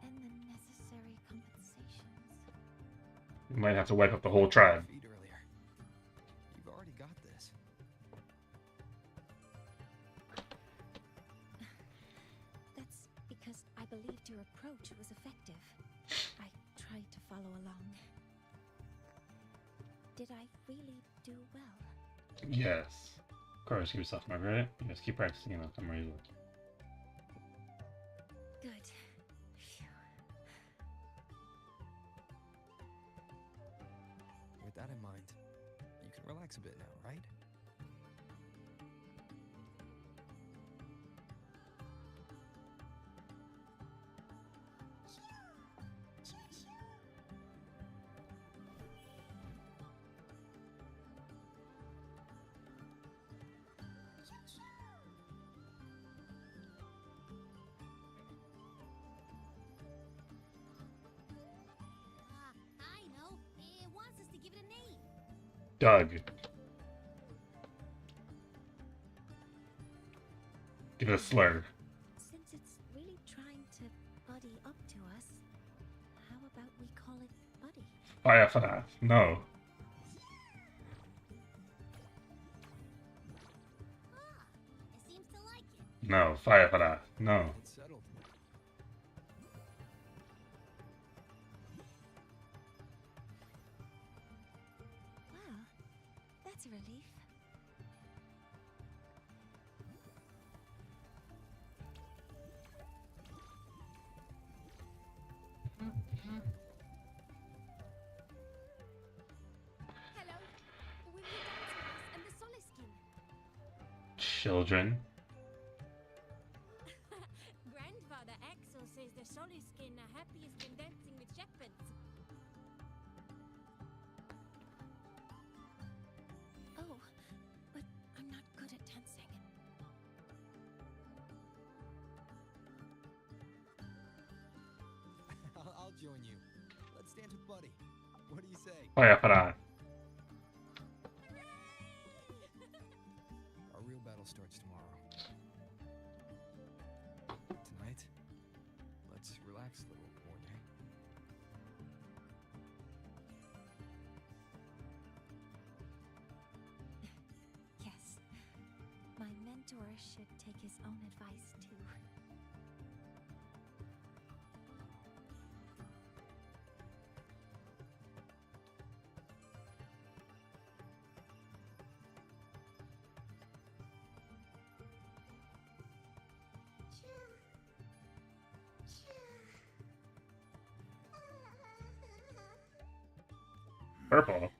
and the necessary compensations. You might have to wipe up the whole tribe. Feed earlier. You've already got this. That's because I believed your approach was effective. I tried to follow along. Did I really do well? Yes. Of course, give yourself Margaret. You just keep practicing and it'll come right easily. Good. Phew. With that in mind, you can relax a bit now, right? I know. It wants us to give it a name. Doug. Give it a slur. Since it's really trying to buddy up to us, how about we call it Buddy? Fire for that. No. It seems to like it. No. Fire for that. No. It's settled. Well, that's a relief. Hello. Will you dance with us and the Soliskin? Children. Grandfather Axel says the Soliskin are happiest in dancing with shepherds. Oh, but I'm not good at dancing. I'll join you. Let's dance with Buddy. What do you say? Fire for that. Our real battle starts tomorrow. Tonight, mentor should take his own advice too. Purple.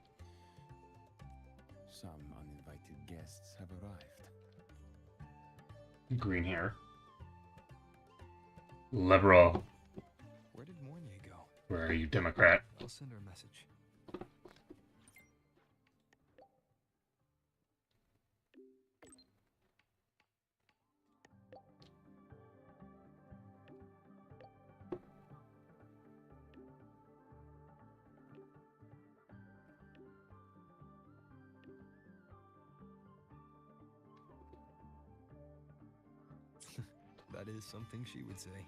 Some uninvited guests have arrived. Green hair. Liberal. Where did Mornye go? Where are you, Democrat? I'll send her a message. That is something she would say.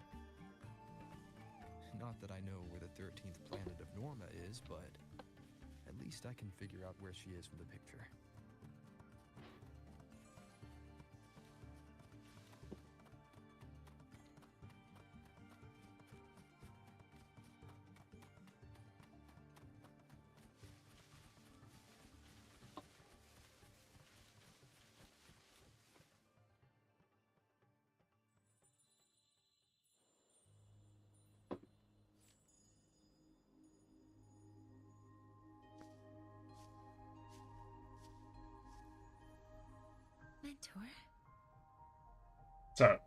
Not that I know where the 13th planet of Norma is, but at least I can figure out where she is from the picture. Mentor? What's up?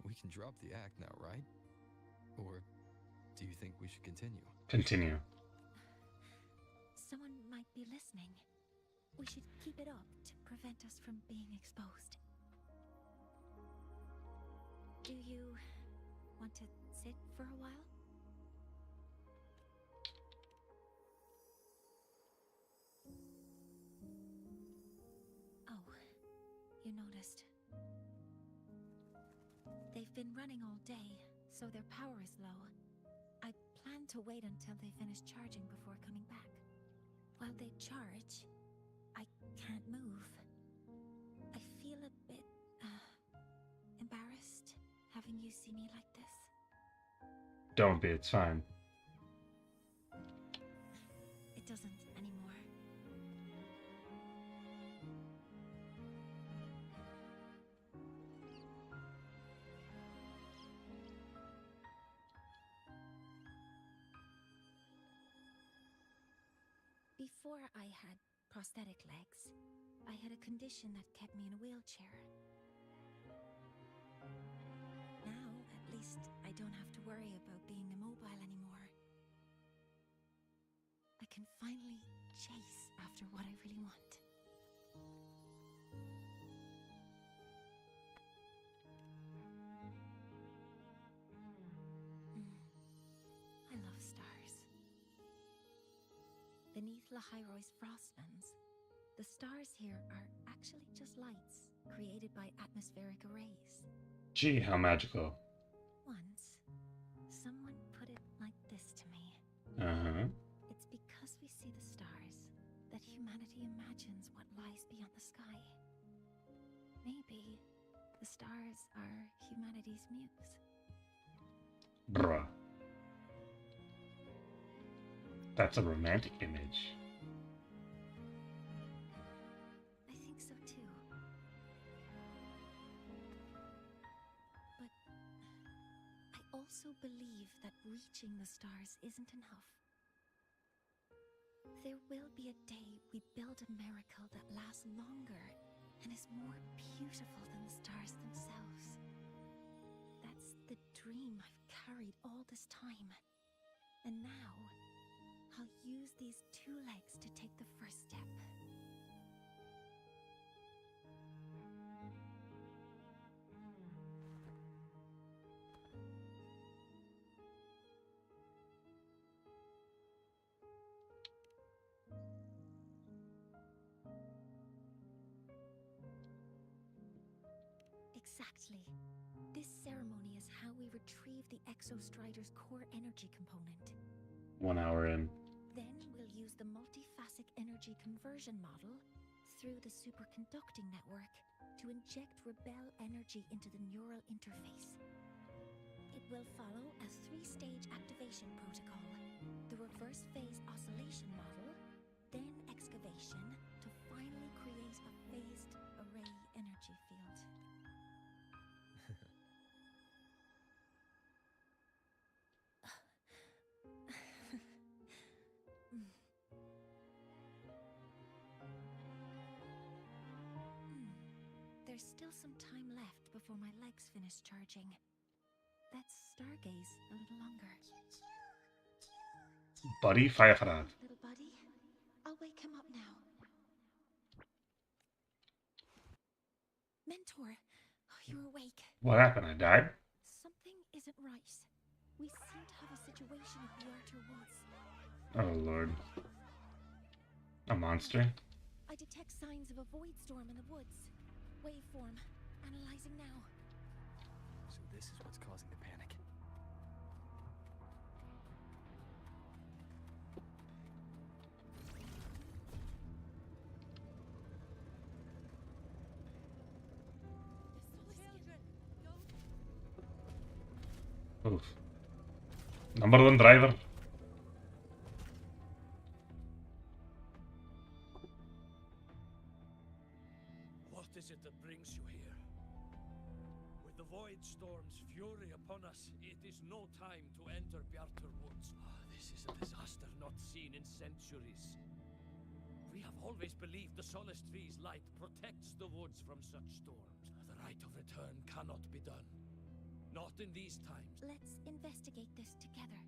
We can drop the act now, right? Or do you think we should continue? Continue. Someone might be listening. We should keep it up to prevent us from being exposed. Do you want to sit for a while? Oh, you noticed. They've been running all day, so their power is low. I plan to wait until they finish charging before coming back. While they charge, I can't move. I feel a bit, embarrassed having you see me like this. Don't be, it's fine. It doesn't anymore. Before I had prosthetic legs, I had a condition that kept me in a wheelchair. Now, at least, I don't have to worry about being immobile anymore. I can finally chase after what I really want. I love stars. Beneath Lahairoy's frostlands, the stars here are actually just lights created by atmospheric arrays. Gee, how magical. Once, someone put it like this to me. Uh-huh. It's because we see the stars that humanity imagines what lies beyond the sky. Maybe the stars are humanity's muse. Bruh. That's a romantic image. I think so too. But I also believe that reaching the stars isn't enough. There will be a day we build a miracle that lasts longer and is more beautiful than the stars themselves. That's the dream I've carried all this time. And now, I'll use these two legs to take the first step. Exactly. This ceremony is how we retrieve the Exostrider's core energy component. 1 hour in. Then we'll use the multifaceted classic energy conversion model through the superconducting network to inject rebel energy into the neural interface. It will follow a 3-stage activation protocol. The reverse phase oscillation model, then excavation to finally create a phased array energy field. There's still some time left before my legs finish charging. Let's stargaze a little longer. Buddy, fire for that. Little buddy, I'll wake him up now. Mentor, you're awake. What happened? I died? Something isn't right. We seem to have a situation at the Outer Woods. Oh lord. A monster? I detect signs of a void storm in the woods. Waveform. Analyzing now. So this is what's causing the panic. Oof. Number 1 driver. What is it that brings you here? With the Void Storm's fury upon us, it is no time to enter Bjartur Woods. This is a disaster not seen in centuries. We have always believed the Solace Tree's light protects the woods from such storms. The right of return cannot be done. Not in these times. Let's investigate this together.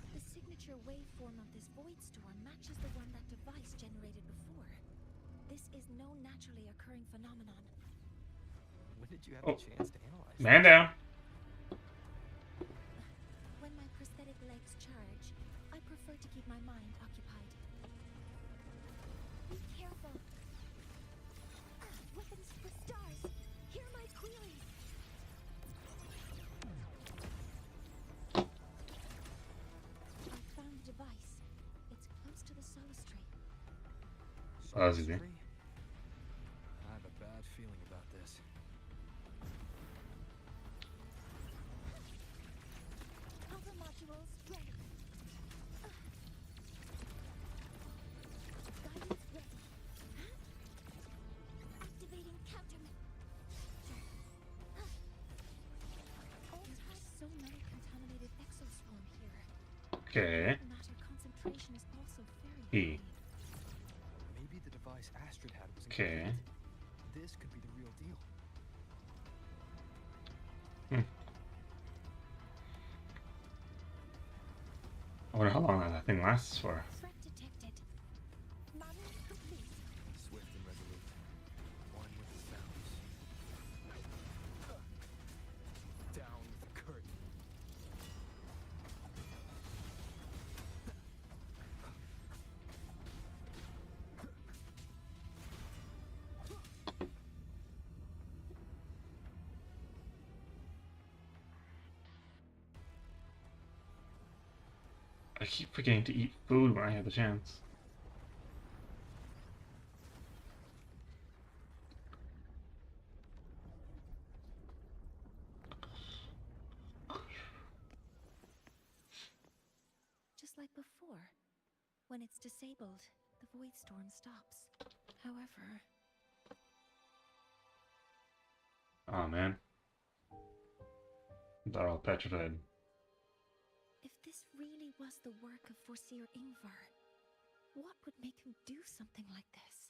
The signature waveform of this void storm matches the one that device generated before. This is no naturally occurring phenomenon. When did you have the chance to analyze Man down. When my prosthetic legs charge, I prefer to keep my mind occupied. Be careful. Weapons for stars. Hear my queries. I found the device. It's close to the Solace Tree. Fuzzy. I have a bad feeling about this. Counter modules ready. Guidance ready. Activating countermeasure. All types so many contaminated exoswarm here. Okay. Matter concentration is also very E. high. Maybe the device Astrid had was Okay. incomplete. This could be the real deal. I wonder how long that thing lasts for. Threat detected. Model complete. Swift and resolute. One with the sounds. Down with the curtain. I keep forgetting to eat food when I have the chance. Just like before. When it's disabled, the void storm stops. However, Oh man. They're all petrified. if this really was the work of Foreseer Ingvar, what would make him do something like this?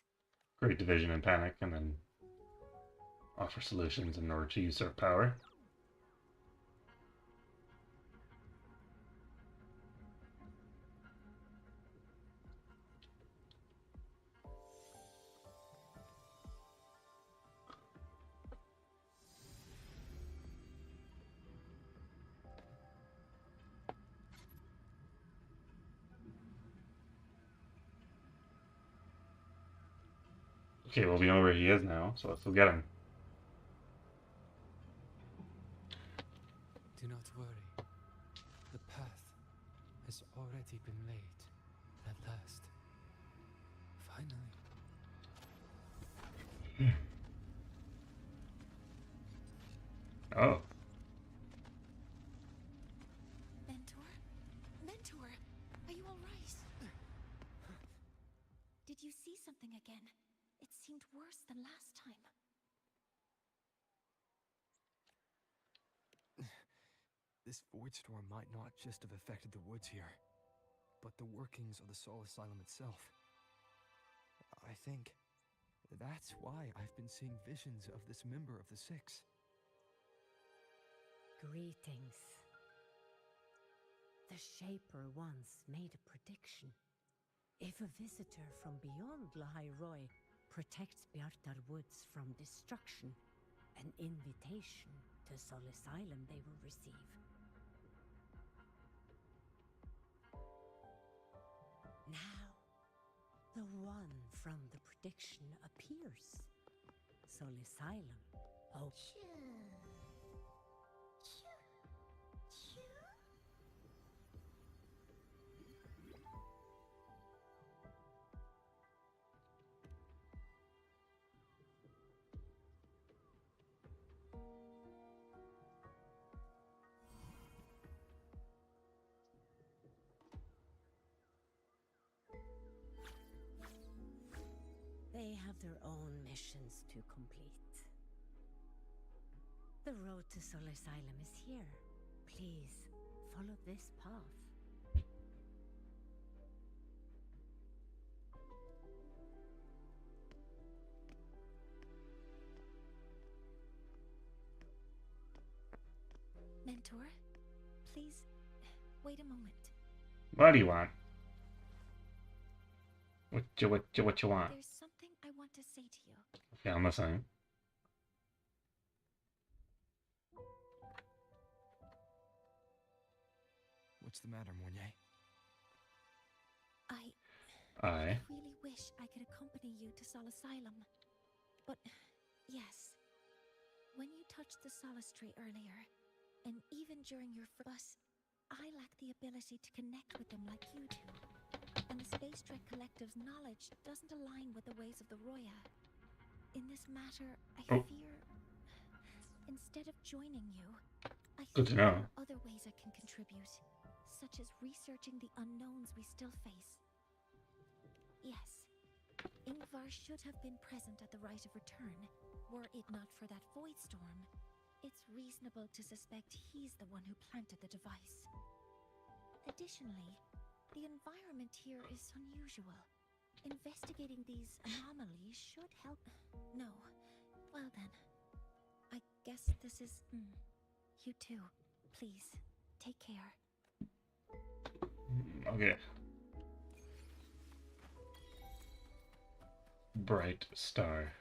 Great division and panic, and then offer solutions in order to usurp power. Okay, well we know where he is now, so let's go get him. Do not worry. The path has already been laid. At last. Finally. Oh. Mentor? Mentor, are you alright? Did you see something again? It seemed worse than last time. This void storm might not just have affected the woods here, but the workings of the Soul Asylum itself. I think that's why I've been seeing visions of this member of the Six. Greetings. The Shaper once made a prediction. If a visitor from beyond Lahai Roy protects Bjartar Woods from destruction, an invitation to Soul Asylum they will receive. Now, the one from the prediction appears. Soul Asylum. Oh. They have their own missions to complete. The road to Soul Asylum is here. Please, follow this path. Mentor, please, wait a moment. What do you want? What you want? There's something I want to say to you. Yeah, I'm listening. What's the matter, Mornye? I really wish I could accompany you to Soul Asylum. But, yes, when you touched the Solace Tree earlier, and even during your bus, I lack the ability to connect with them like you do. And the Space Trek Collective's knowledge doesn't align with the ways of the Roya. In this matter, I fear... Instead of joining you, I Good to know. there are other ways I can contribute, such as researching the unknowns we still face. Yes, Ingvar should have been present at the rite of return, were it not for that void storm. It's reasonable to suspect he's the one who planted the device. Additionally, the environment here is unusual. Investigating these anomalies should help. No. Well then, I guess this is... You too. Please, take care. Okay. Bright star.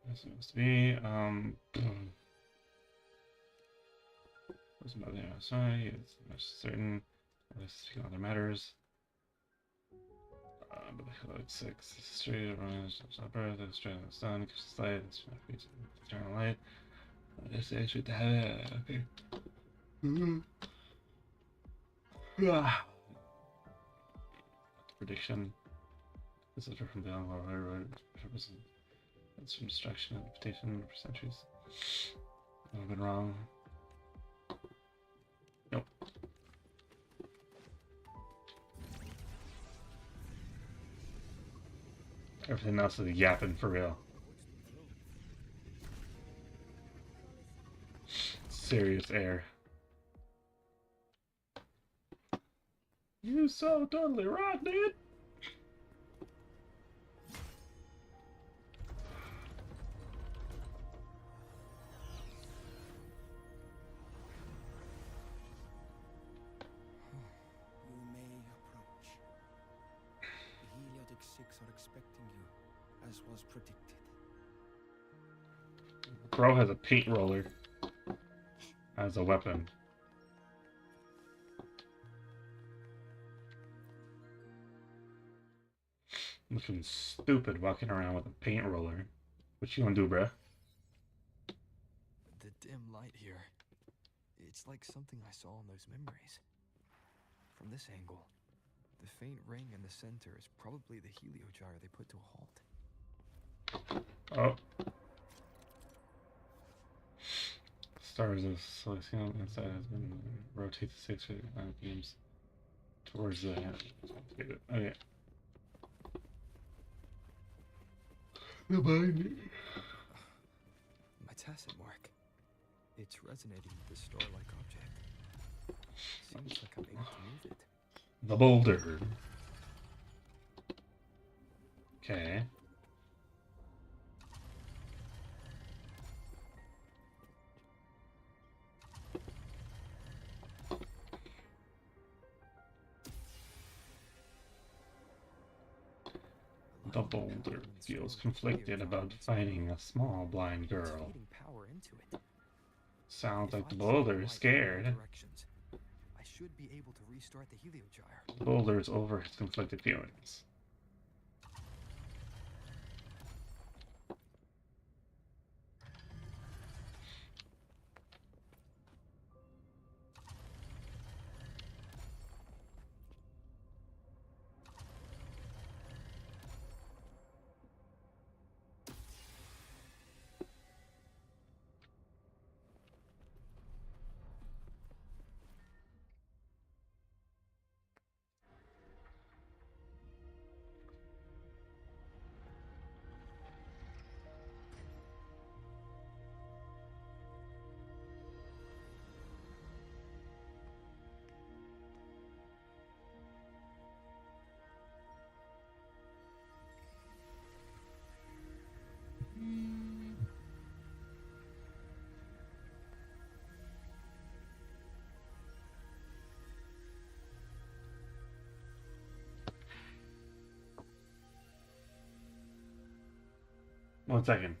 That's supposed to be, what's another thing outside? It's much certain. Let's speak on other matters. But the hello, it's 6. Straight around, birth, straight on the sun, light, it's eternal light. This is should have it. Okay. Prediction. This is from the Unwritten. It's from destruction and reputation for centuries. I've been wrong. Nope. Everything else is yapping for real. Serious air. You so totally right, dude. As was predicted. Bro has a paint roller as a weapon. Looking stupid walking around with a paint roller. What you gonna do, bruh? The dim light here. It's like something I saw in those memories. From this angle, the faint ring in the center is probably the heliogyre they put to a halt. Oh. Stars of Celestial inside has been rotate the 6 beams towards the okay. My tacit mark. It's resonating with this star-like object. Seems like I'm able to move it. The boulder. Okay. The boulder feels conflicted about finding a small blind girl. Sounds like the boulder is scared. I should be able to restart the heliogyre. The boulder is over his conflicted feelings. One second.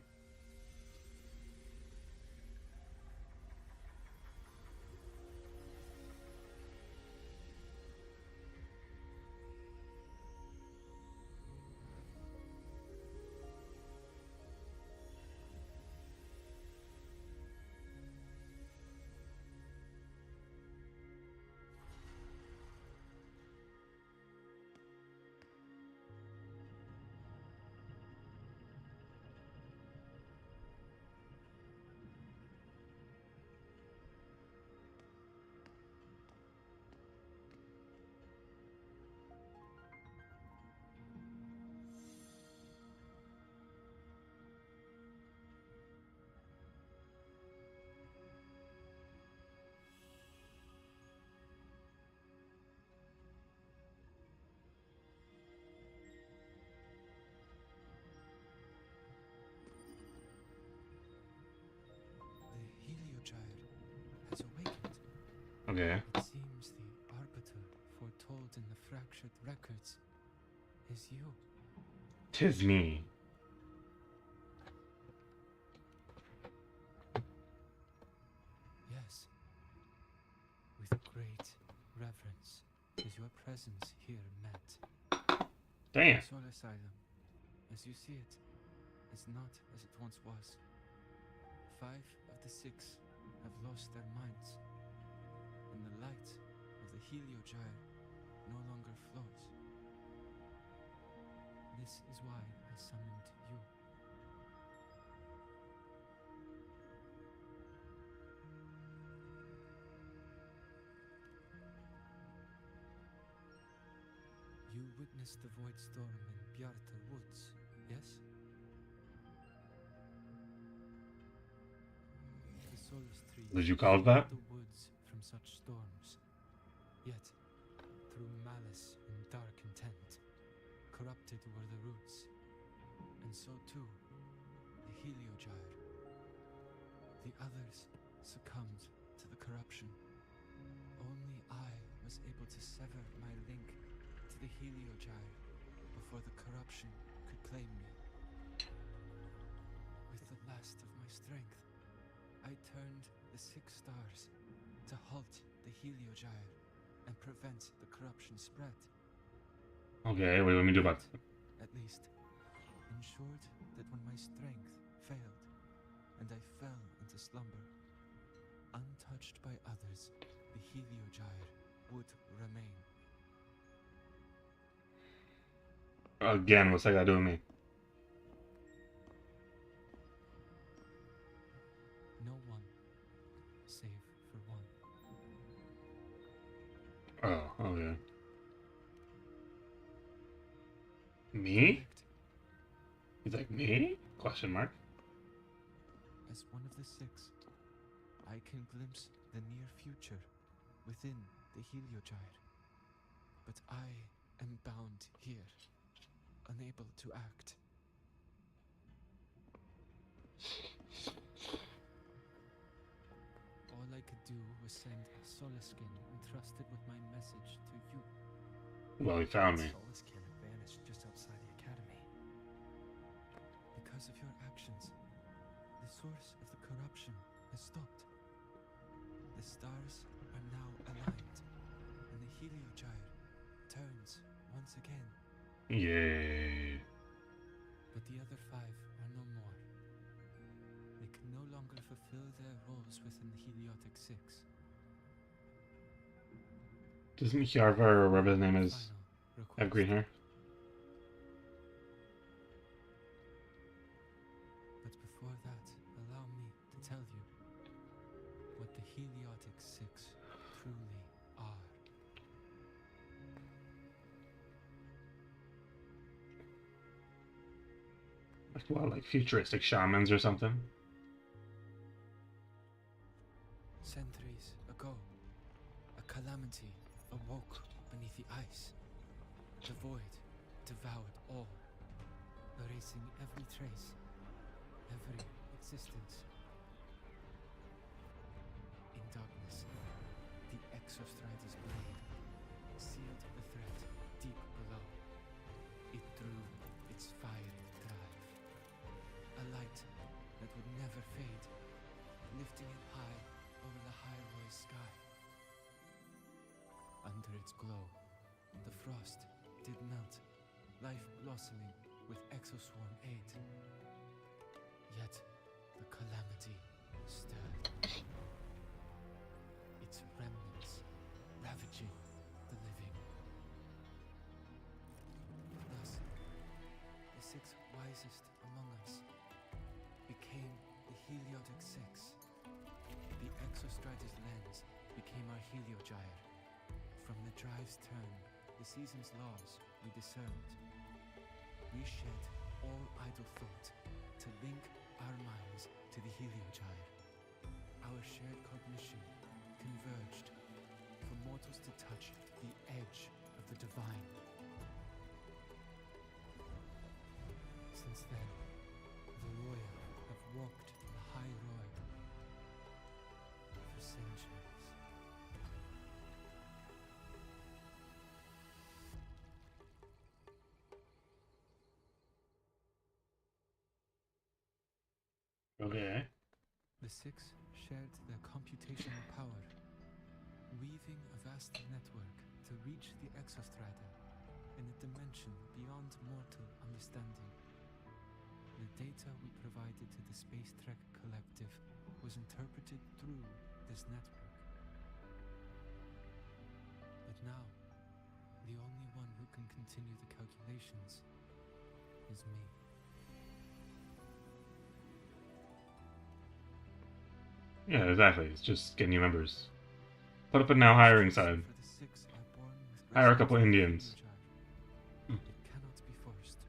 Has awakened. Okay. It seems the arbiter foretold in the fractured records is you. 'Tis me. Yes. With great reverence is your presence here met. Damn. The Soul Asylum, as you see it, is not as it once was. 5 of the 6 have lost their minds, and the light of the heliogyre no longer flows. This is why I summoned you. You witnessed the void storm in Bjartar Woods, yes? The Solace Tree Did you call that? the woods from such storms. Yet, through malice and dark intent, corrupted were the roots, and so too the heliogyre. The others succumbed to the corruption. Only I was able to sever my link to the heliogyre before the corruption could claim me. With the last of my strength, I turned the 6 stars to halt the heliogyre and prevent the corruption spread. Okay, what do you want me to do about it? At least, ensured that when my strength failed and I fell into slumber, untouched by others, the Heliogyre would remain. Again, what's that got to do with me? No one, save for one. Oh, okay. Me? He's like, me? Question mark. As one of the six, I can glimpse the near future within the Heliogyre. But I am bound here, unable to act. All I could do was send a Solaskin entrusted with my message to you. Well, he found me. Solaskin vanished just outside the academy. Because of your actions, the source of the corruption has stopped. The stars are now aligned, and the Heliogyre turns once again. Yay. But the other five are no more. They can no longer fulfill their roles within the Heliotic Six. Doesn't Kiarva or whatever his name is Final have request. green hair? But before that, allow me to tell you what the Heliotic Six truly are. Like, well, like futuristic shamans or something? Centuries ago, a calamity awoke beneath the ice. The void devoured all, erasing every trace, every existence. In darkness, the Exostrider's blade sealed the threat deep below. It drew its fiery drive, a light that would never fade, lifting it high over the high-rise sky. Under its glow, the frost did melt, life blossoming with Exoswarm aid. Yet, the calamity stirred. Its remnants ravaging the living. Thus, the six wisest among us became the Heliotic Six. The Exostrider's lens became our Heliogyre. From the drive's turn, the season's laws we discerned. We shed all idle thought to link our minds to the Heliogyre. Our shared cognition converged for mortals to touch the edge of the divine. Since then, the royal have walked the high road for centuries. Okay. The six shared their computational power, weaving a vast network to reach the Exostrider in a dimension beyond mortal understanding. The data we provided to the Space Trek Collective was interpreted through this network. But now, the only one who can continue the calculations is me. Yeah, exactly. It's just getting new members. Put up a now hiring side. For the six are born with Hire a couple resonance Indians. Heliogyre. It cannot be forced.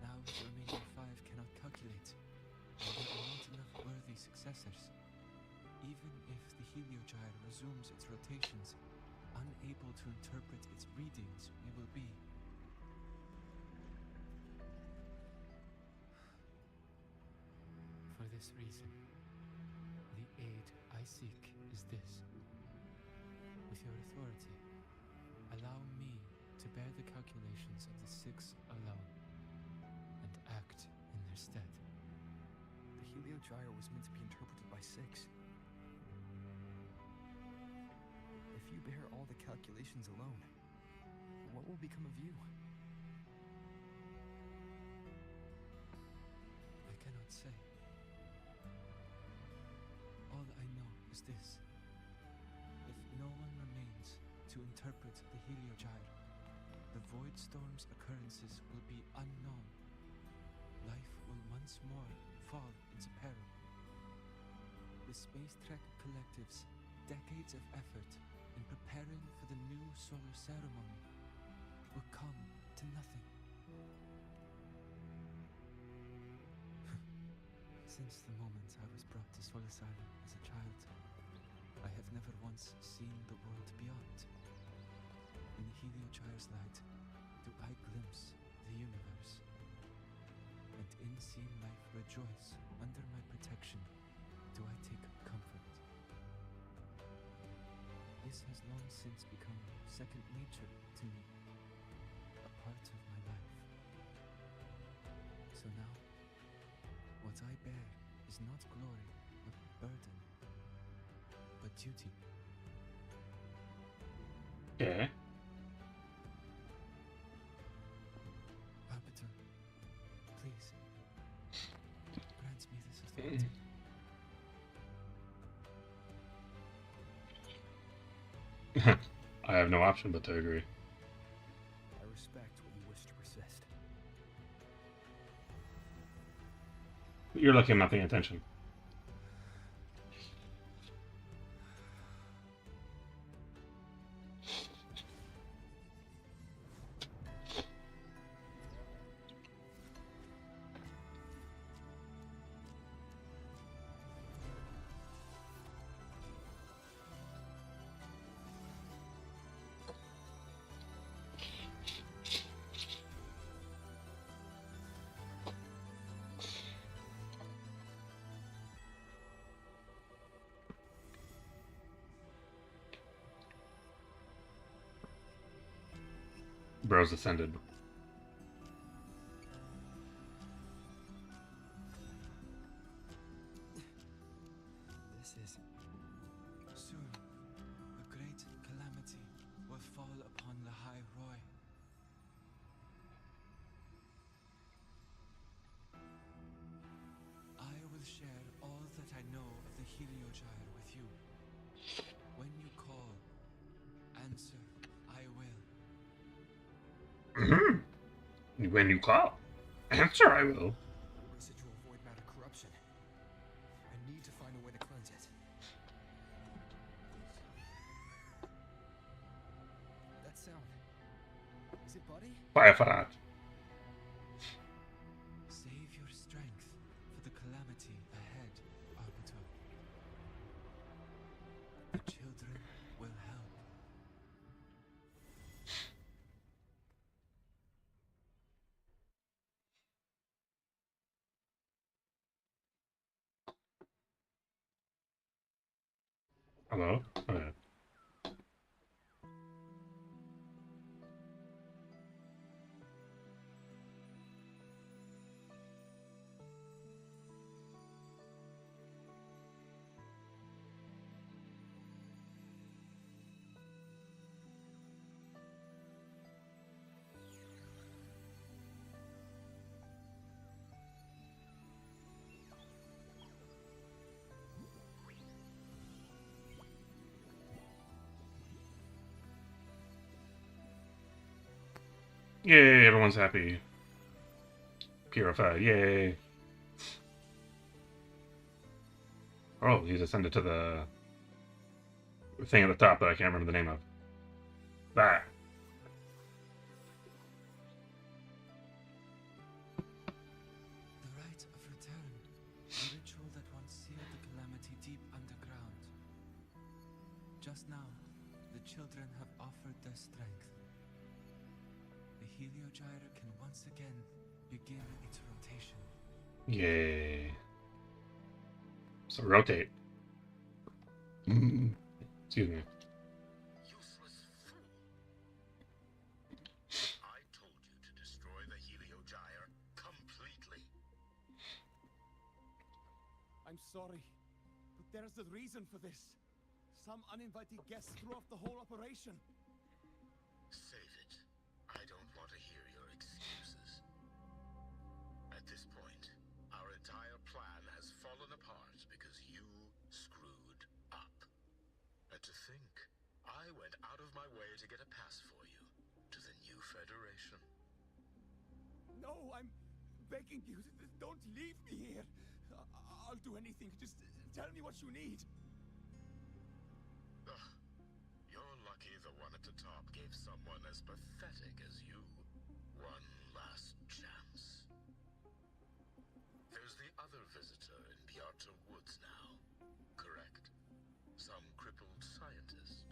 Now the remaining five cannot calculate, and there are not enough worthy successors. Even if the Heliogyre resumes its rotations, unable to interpret its readings, we will be. For this reason, the aid I seek is this. With your authority, allow me to bear the calculations of the six alone, and act in their stead. The Heliogyre was meant to be interpreted by six. If you bear all the calculations alone, what will become of you? I cannot say. All I know is this. If no one remains to interpret the Heliogyre, the Void Storm's occurrences will be unknown. Life will once more fall into peril. The Space Trek Collective's decades of effort in preparing for the new solar ceremony will come to nothing. Since the moment I was brought to Solace Island as a child, I have never once seen the world beyond. In the Heliogyre's light, do I glimpse the universe? And in seeing life rejoice under my protection, do I take comfort? This has long since become second nature to me, a part of my life. So now, what I bear is not glory, but burden, but duty. Okay. Arbiter, please, grant me this authority. I have no option but to agree. I respect what you wish to persist. You're lucky I'm not paying attention. Bro's ascended. This is... Soon, a great calamity will fall upon the High Roy. I will share all that I know of the Heliogyre with you. When you call, answer, I will. When you call, answer I will. Residual void matter corruption. I need to find a way to cleanse it. That sound. Is it Buddy? Firefight. Save your strength for the calamity ahead, Arbiter. The children will help. Hello? Okay. Yay, everyone's happy. Purified, yay. Oh, he's ascended to the thing at the top that I can't remember the name of. That. The rite of return, the ritual that once sealed the calamity deep underground. Just now, the children have offered their strength. The Heliogyre can once again begin its rotation. Yay. So rotate. Excuse me. Useless fool. I told you to destroy the Heliogyre completely. I'm sorry, but there's a reason for this. Some uninvited guests threw off the whole operation. Save it. I don't want to hear your excuses. At this point, our entire plan has fallen apart because you screwed up. And to think, I went out of my way to get a pass for you to the new Federation. No, I'm begging you. Don't leave me here. I'll do anything. Just tell me what you need. Ugh. You're lucky the one at the top gave someone as pathetic as you one last chance. There's the other visitor in Bjarta Woods now, correct? Some crippled scientist.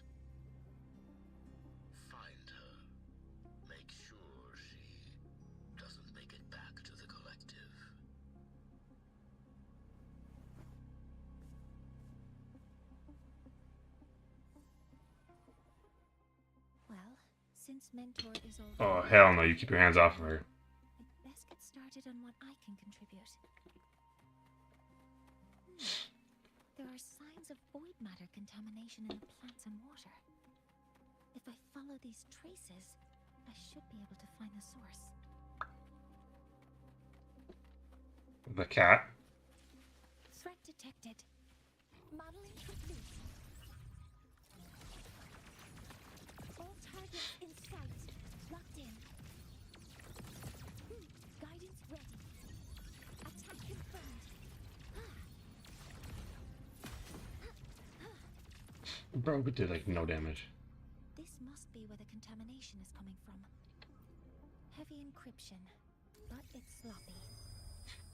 Find her. Make sure she doesn't make it back to the collective. Well, since Mentor is all... Oh, hell no, you keep your hands off of her. I'd best get started on what I can contribute. There are signs of void matter contamination in the plants and water. If I follow these traces, I should be able to find the source. The cat. Threat detected. Modeling complete. All targets in sight. Locked in. Guidance ready. Attack confirmed. Bro, we did like no damage. This must be where the contamination is coming from. Heavy encryption, but it's sloppy.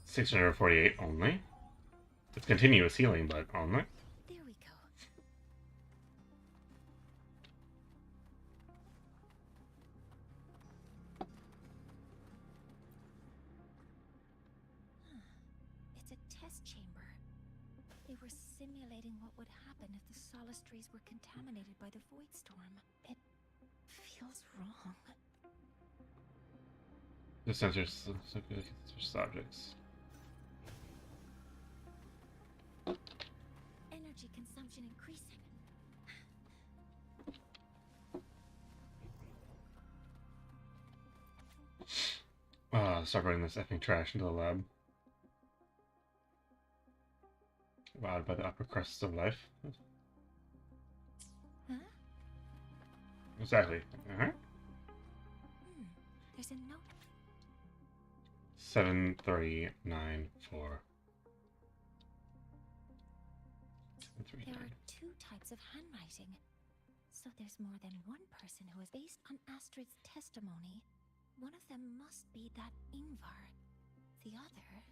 648 only. It's continuous healing, but only. There we go. It's a test chamber. They were simulating what would happen if the solistries were contaminated by the void storm. It feels wrong. The sensors objects. Energy consumption increasing. Start running this effing trash into the lab. Wowed by the upper crusts of life. Huh? Exactly. There's a note. 7394. There are two types of handwriting. So there's more than one person who is based on Astrid's testimony. One of them must be that Ingvar. The other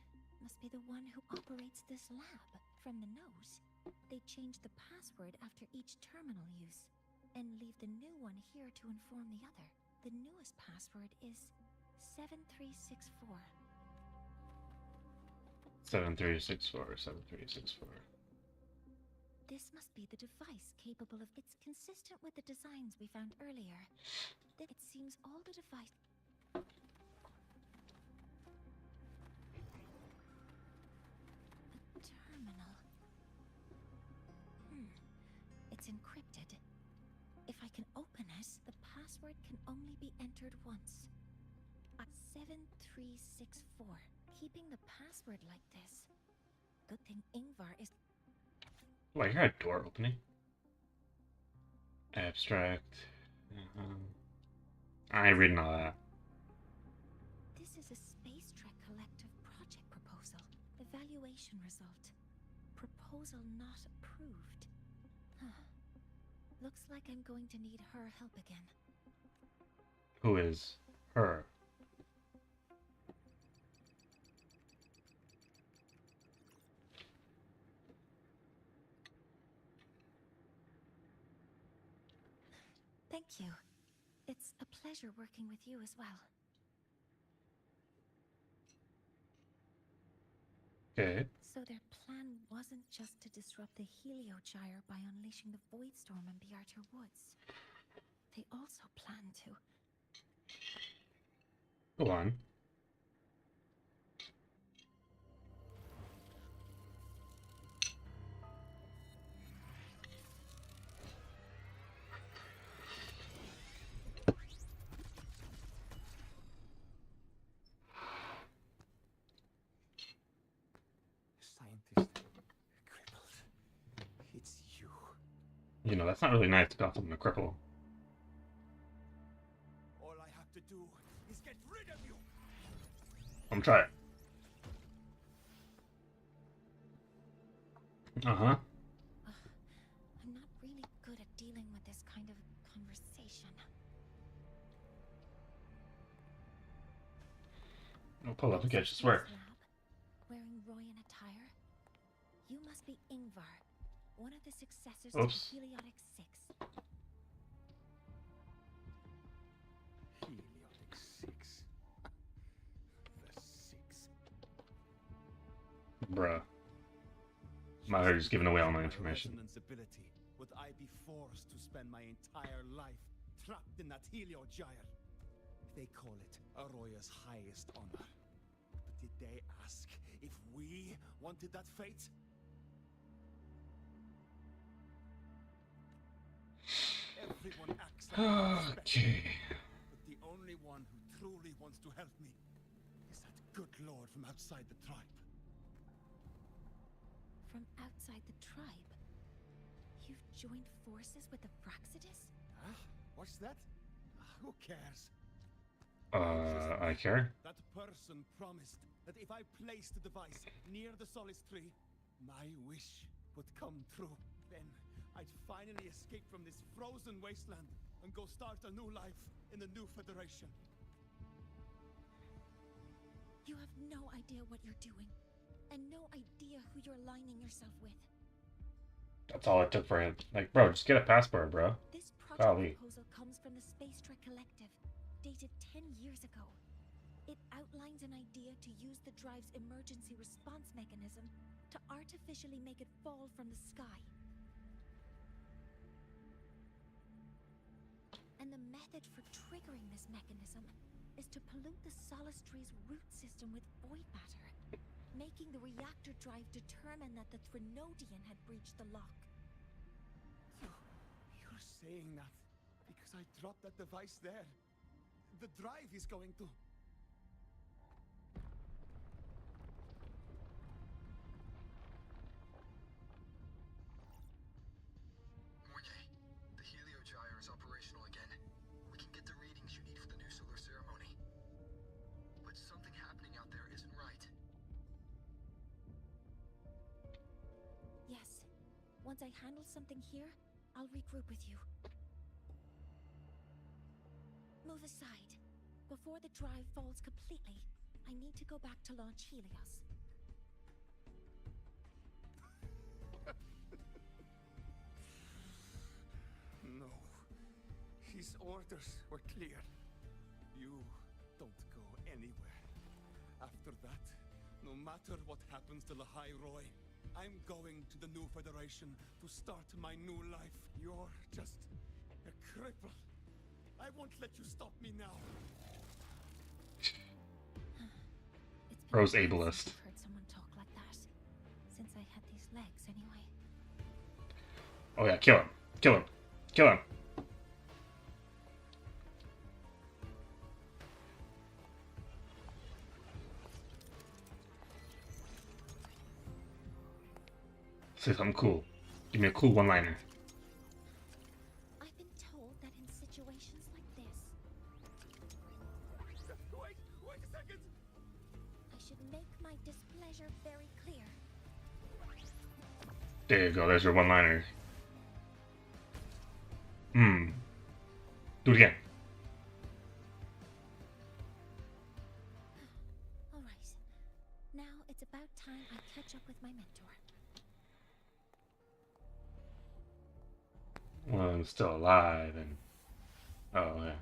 must be the one who operates this lab. From the nose, they change the password after each terminal use and leave the new one here to inform the other. The newest password is 7364. 7364, 7364. This must be the device capable of... It's consistent with the designs we found earlier. It seems all the device... A terminal. It's encrypted. If I can open it, the password can only be entered once. 7364. Keeping the password like this. Good thing Ingvar is... Oh, I hear a door opening. Abstract. I ain't reading all that. This is a Space Trek Collective project proposal. Evaluation result. Proposal not approved. Looks like I'm going to need her help again. Who is her? Thank you. It's a pleasure working with you as well. Okay. So their plan wasn't just to disrupt the Heliogyre by unleashing the Void Storm in Bjarta Woods. They also planned to... Go on. You know, that's not really nice to call someone a cripple. All I have to do is get rid of you. I'm trying. Uh-huh. I'm not really good at dealing with this kind of conversation. I'll pull up and catch this work. Wearing Royan attire? You must be Ingvar, one of the successors Oops. to the Heliotic Six. Heliotic Six. The Six. Bruh. My heart is giving away all my information. Resonance ability, would I be forced to spend my entire life trapped in that Heliogyre? They call it Aroya's highest honor. But did they ask if we wanted that fate? Everyone acts like they're Okay. but the only one who truly wants to help me is that good lord from outside the tribe. From outside the tribe? You've joined forces with the Fraxidus? Huh? What's that? Who cares? I care. That person promised that if I placed the device near the Solace Tree, my wish would come true. Then I'd finally escape from this frozen wasteland and go start a new life in the new Federation. You have no idea what you're doing, and no idea who you're aligning yourself with. That's all it took for him. Like, bro, just get a passport, bro. This project Golly. proposal comes from the Space Trek Collective, dated 10 years ago. It outlines an idea to use the drive's emergency response mechanism to artificially make it fall from the sky. And the method for triggering this mechanism is to pollute the Solace Tree's root system with void matter, making the reactor drive determine that the Threnodian had breached the lock. So, you're saying that because I dropped that device there, the drive is going to... Mornye, the Heliogyre is operational again. We can get the readings you need for the new solar ceremony. But something happening out there isn't right. Yes. Once I handle something here, I'll regroup with you. Move aside. Before the drive falls completely, I need to go back to launch Helios. No. His orders were clear. You don't go anywhere. After that, no matter what happens to Lahai Roy, I'm going to the new Federation to start my new life. You're just a cripple. I won't let you stop me now. Bro's ableist. I've heard someone talk like that. Since I had these legs, anyway. Oh yeah, kill him. Kill him. Kill him. Say something cool. Give me a cool one-liner. I've been told that in situations like this, Wait a second! I should make my displeasure very clear. There you go, there's your one-liner. Do it again. Alright. Now it's about time I catch up with my mentor. Well, I'm still alive and... Oh, yeah.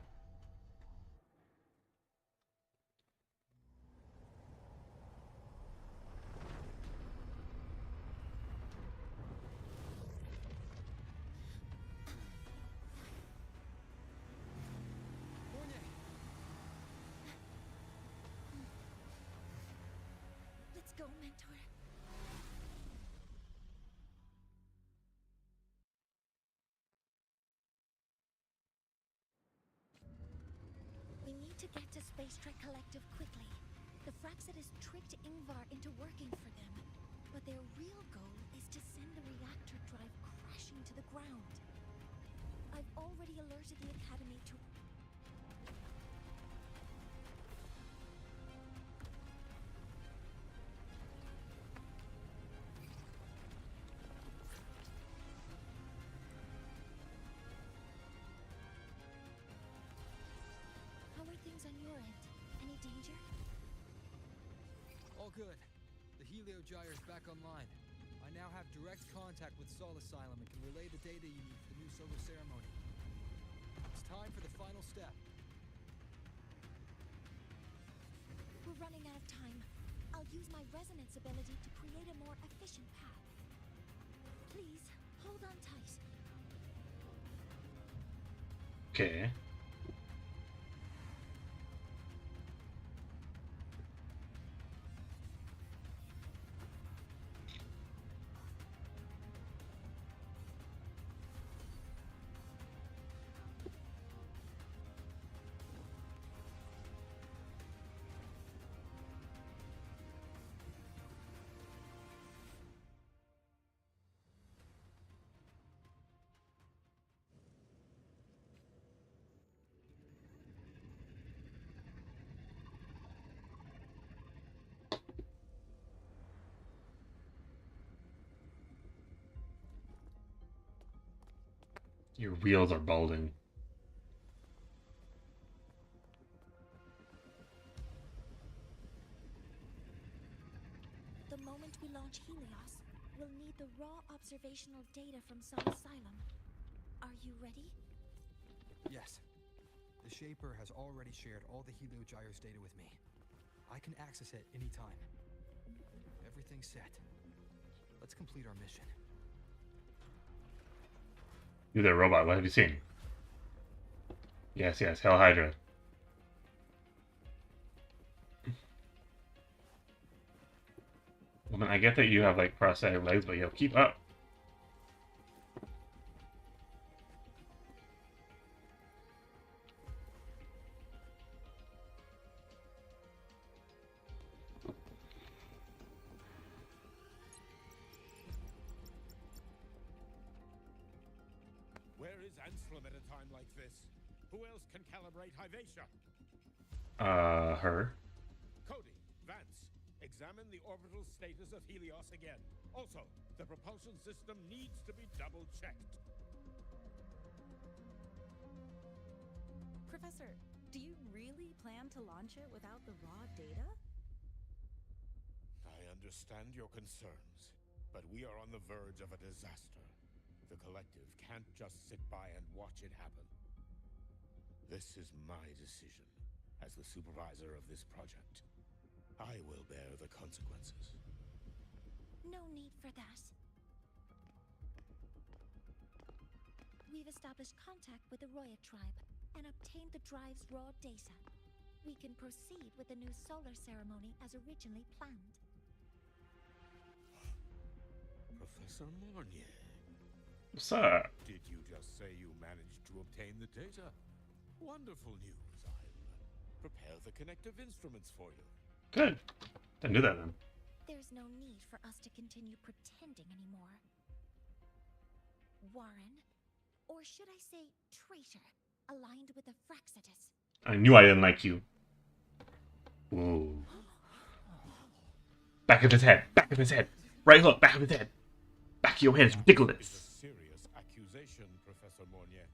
Let's go, mentor. We need to get to Space Trek Collective quickly. The Fraxidus tricked Ingvar into working for them, but their real goal is to send the reactor drive crashing to the ground. to the Academy to... How are things on your end? Any danger? All good. The Heliogyre is back online. I now have direct contact with Sol Asylum and can relay the data you need for the new solar ceremony. It's time for the final step. We're running out of time. I'll use my resonance ability to create a more efficient path. Please, hold on tight. Okay. Your wheels are balding. The moment we launch Helios, we'll need the raw observational data from Sol Asylum. Are you ready? Yes. The Shaper has already shared all the Heliogyre's data with me. I can access it anytime. Everything's set. Let's complete our mission. You there, robot. What have you seen? Yes, yes. Hell Hydra. Woman, I get that you have, like, prosthetic legs, but yo, keep up. Where is Anselm at a time like this? Who else can calibrate Hyvatia? Her. Cody, Vance, examine the orbital status of Helios again. Also, the propulsion system needs to be double-checked. Professor, do you really plan to launch it without the raw data? I understand your concerns, but we are on the verge of a disaster. The collective can't just sit by and watch it happen. This is my decision as the supervisor of this project. I will bear the consequences. No need for that. We've established contact with the Roya tribe and obtained the drive's raw data. We can proceed with the new solar ceremony as originally planned. Professor Mornye. What's up? Did you just say you managed to obtain the data? Wonderful news. I'll prepare the connective instruments for you. Good. Then do that then. There's no need for us to continue pretending anymore. Warren, or should I say traitor, aligned with the Fraxitus. I knew I didn't like you. Ooh. Back of his head. Back of his head. Right hook. Back of his head. Back of your head is ridiculous. It's a serious accusation, Professor Mornye.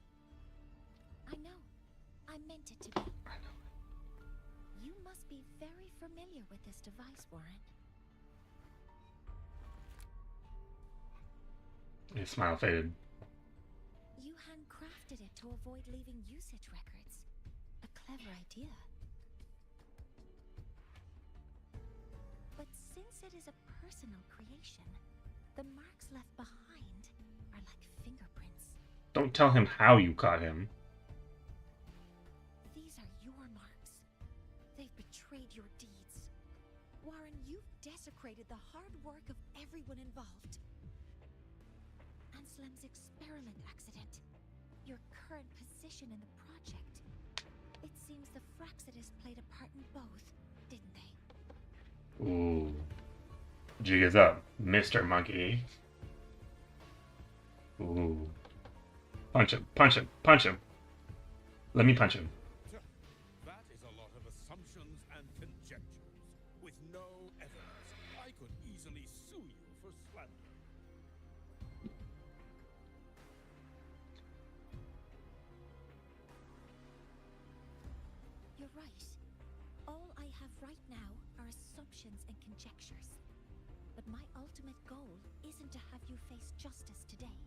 I know. I meant it to be. I know. You must be very familiar with this device, Warren. His smile faded. You handcrafted it to avoid leaving usage records. A clever idea. But since it is a personal creation, the marks left behind are like fingerprints. Don't tell him how you caught him. These are your marks. They've betrayed your deeds. Warren, you've desecrated the hard work of everyone involved. Anselm's experiment accident. Your current position in the project. It seems the Fraxitus played a part in both, didn't they? Ooh. Jig is up, Mr. Monkey. Ooh. Punch him, punch him, punch him. Let me punch him. That is a lot of assumptions and conjectures, with no evidence. I could easily sue you for slander. You're right. All I have right now are assumptions and conjectures. But my ultimate goal isn't to have you face justice today.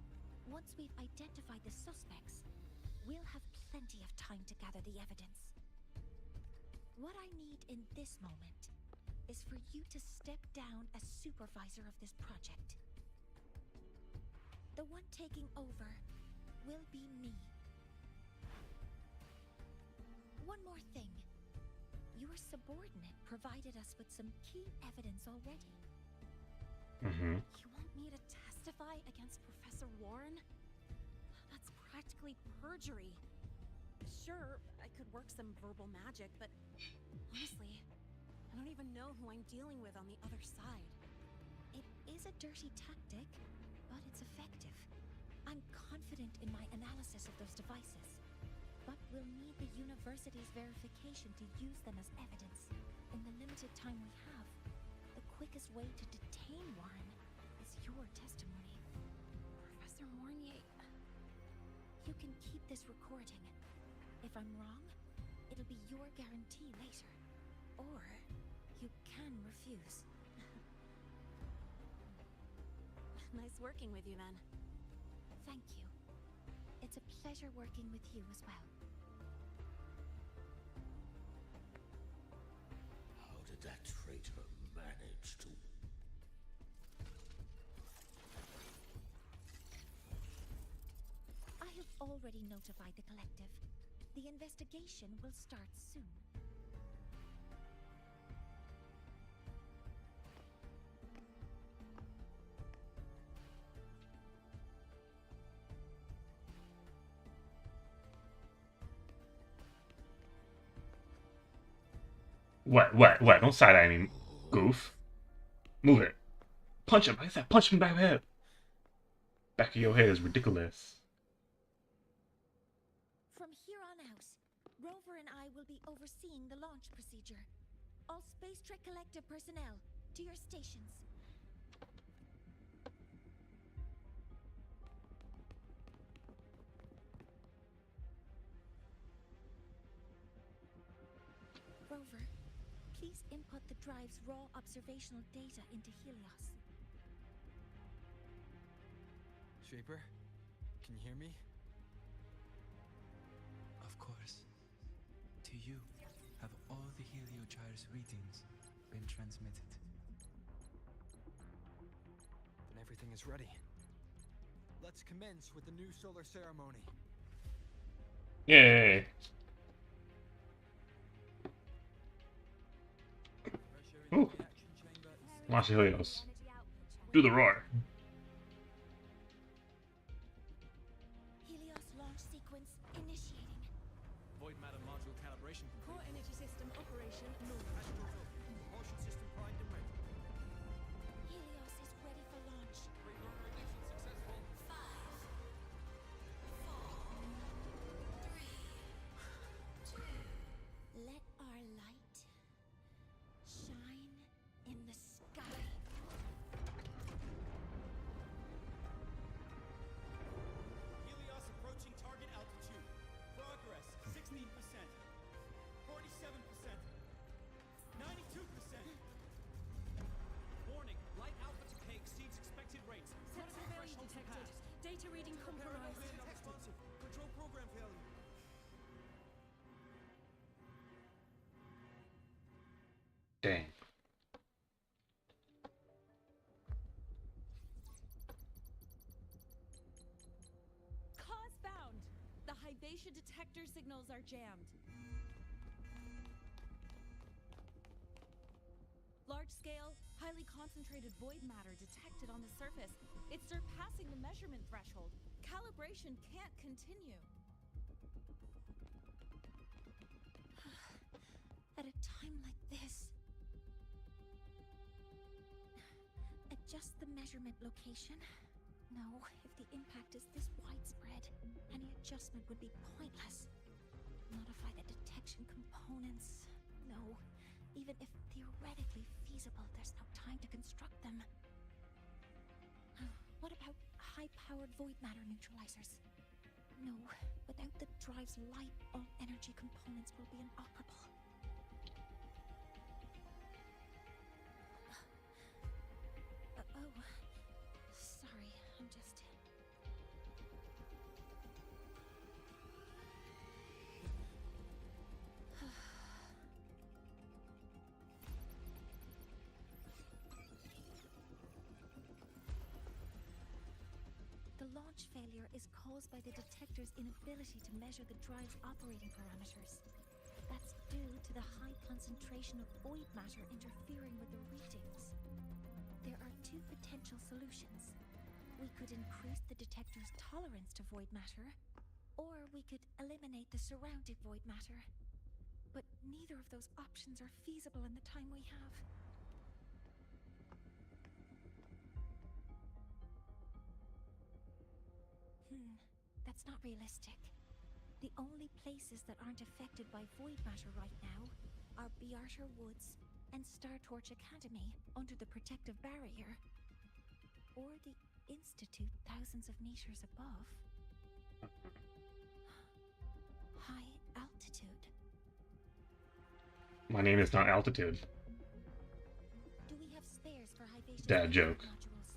Once we've identified the suspects, we'll have plenty of time to gather the evidence. What I need in this moment is for you to step down as supervisor of this project. The one taking over will be me. One more thing. Your subordinate provided us with some key evidence already. Mm-hmm. You want me to testify against Professor Warren? That's practically perjury. Sure, I could work some verbal magic, but honestly, I don't even know who I'm dealing with on the other side. It is a dirty tactic, but it's effective. I'm confident in my analysis of those devices, but we'll need the university's verification to use them as evidence. In the limited time we have, the quickest way to detain Warren is your testimony. Professor Mornye... You can keep this recording. If I'm wrong, it'll be your guarantee later. Or you can refuse. Nice working with you then. Thank you. It's a pleasure working with you as well. How did that traitor manage to... I have already notified the collective. The investigation will start soon. What? Don't side-eye me, goof. Move it. Punch him. I said punch him back of the head. Back of your head is ridiculous. From here on out, Rover and I will be overseeing the launch procedure. All Space Trek Collective personnel, to your stations. Rover, please input the drive's raw observational data into Helios. Shaper, can you hear me? Of course. To you, have all the heliogyre's readings been transmitted? Then everything is ready. Let's commence with the new solar ceremony. Yay! Ooh. Launch the Helios. Do the roar. Helios launch sequence initiating. Void matter module calibration. Core energy system operation normal. Propulsion system primed and ready. Helios is ready for launch. Reorganization successful. 5, 4, 3, 2. Let our light shine in the sky. Helios approaching target altitude. Progress 16%, 47%, 92%. Warning, light output decay exceeds expected rates. Sensor failure detected. Data reading compromised. Responsive. Control program failure. Dang. Cause found! The Hyvatia detector signals are jammed. Large-scale, highly concentrated void matter detected on the surface. It's surpassing the measurement threshold. Calibration can't continue. At a time like this, adjust the measurement location. No, if the impact is this widespread, any adjustment would be pointless. Modify the detection components. No. Even if theoretically feasible, there's no time to construct them. What about high-powered void matter neutralizers? No. Without the drive's light, all energy components will be inoperable. Oh. Sorry, I'm just... The launch failure is caused by the detector's inability to measure the drive's operating parameters. That's due to the high concentration of void matter interfering with the readings. There are two potential solutions. We could increase the detector's tolerance to void matter, or we could eliminate the surrounding void matter. But neither of those options are feasible in the time we have. That's not realistic. The only places that aren't affected by void matter right now are Bearter Woods and Star Torch Academy under the protective barrier, or the Institute thousands of meters above. High altitude. My name is not Altitude. Do we have spares for high Dad joke. modules?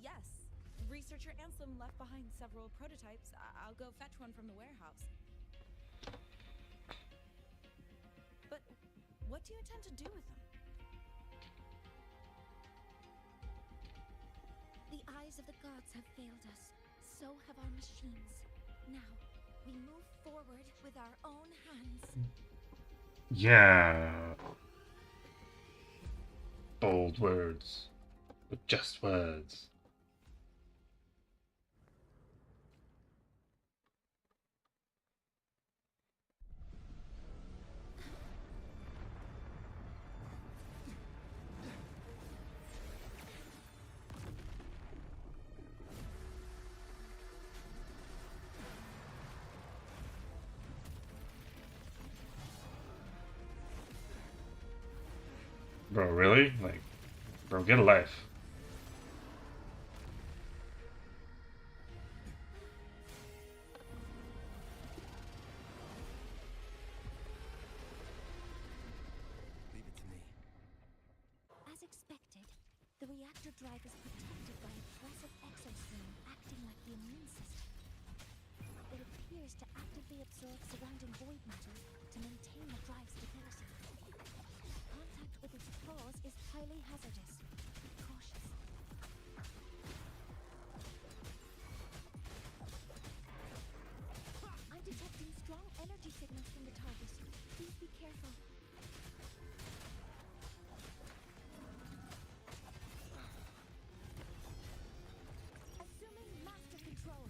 Yes. Researcher Anselm left behind several prototypes. I'll go fetch one from the warehouse. But what do you intend to do with them? The eyes of the gods have failed us. So have our machines. Now, we move forward with our own hands. Yeah. Bold words. But just words. Bro, really? Like, bro, get a life. Leave it to me. As expected, the reactor drive is protected by a aggressive exosuit acting like the immune system. It appears to actively absorb surrounding void matter to maintain the drive's stability. Contact with its claws is highly hazardous. Be cautious. I'm detecting strong energy signals from the target. Please be careful. Assuming master control.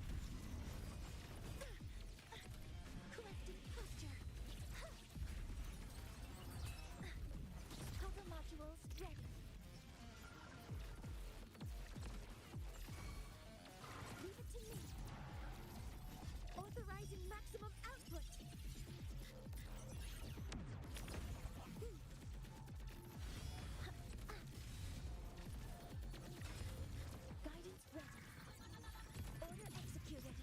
Correcting posture. Cover modules ready. Leave it to me. Authorizing maximum output. Guidance ready. Order executed.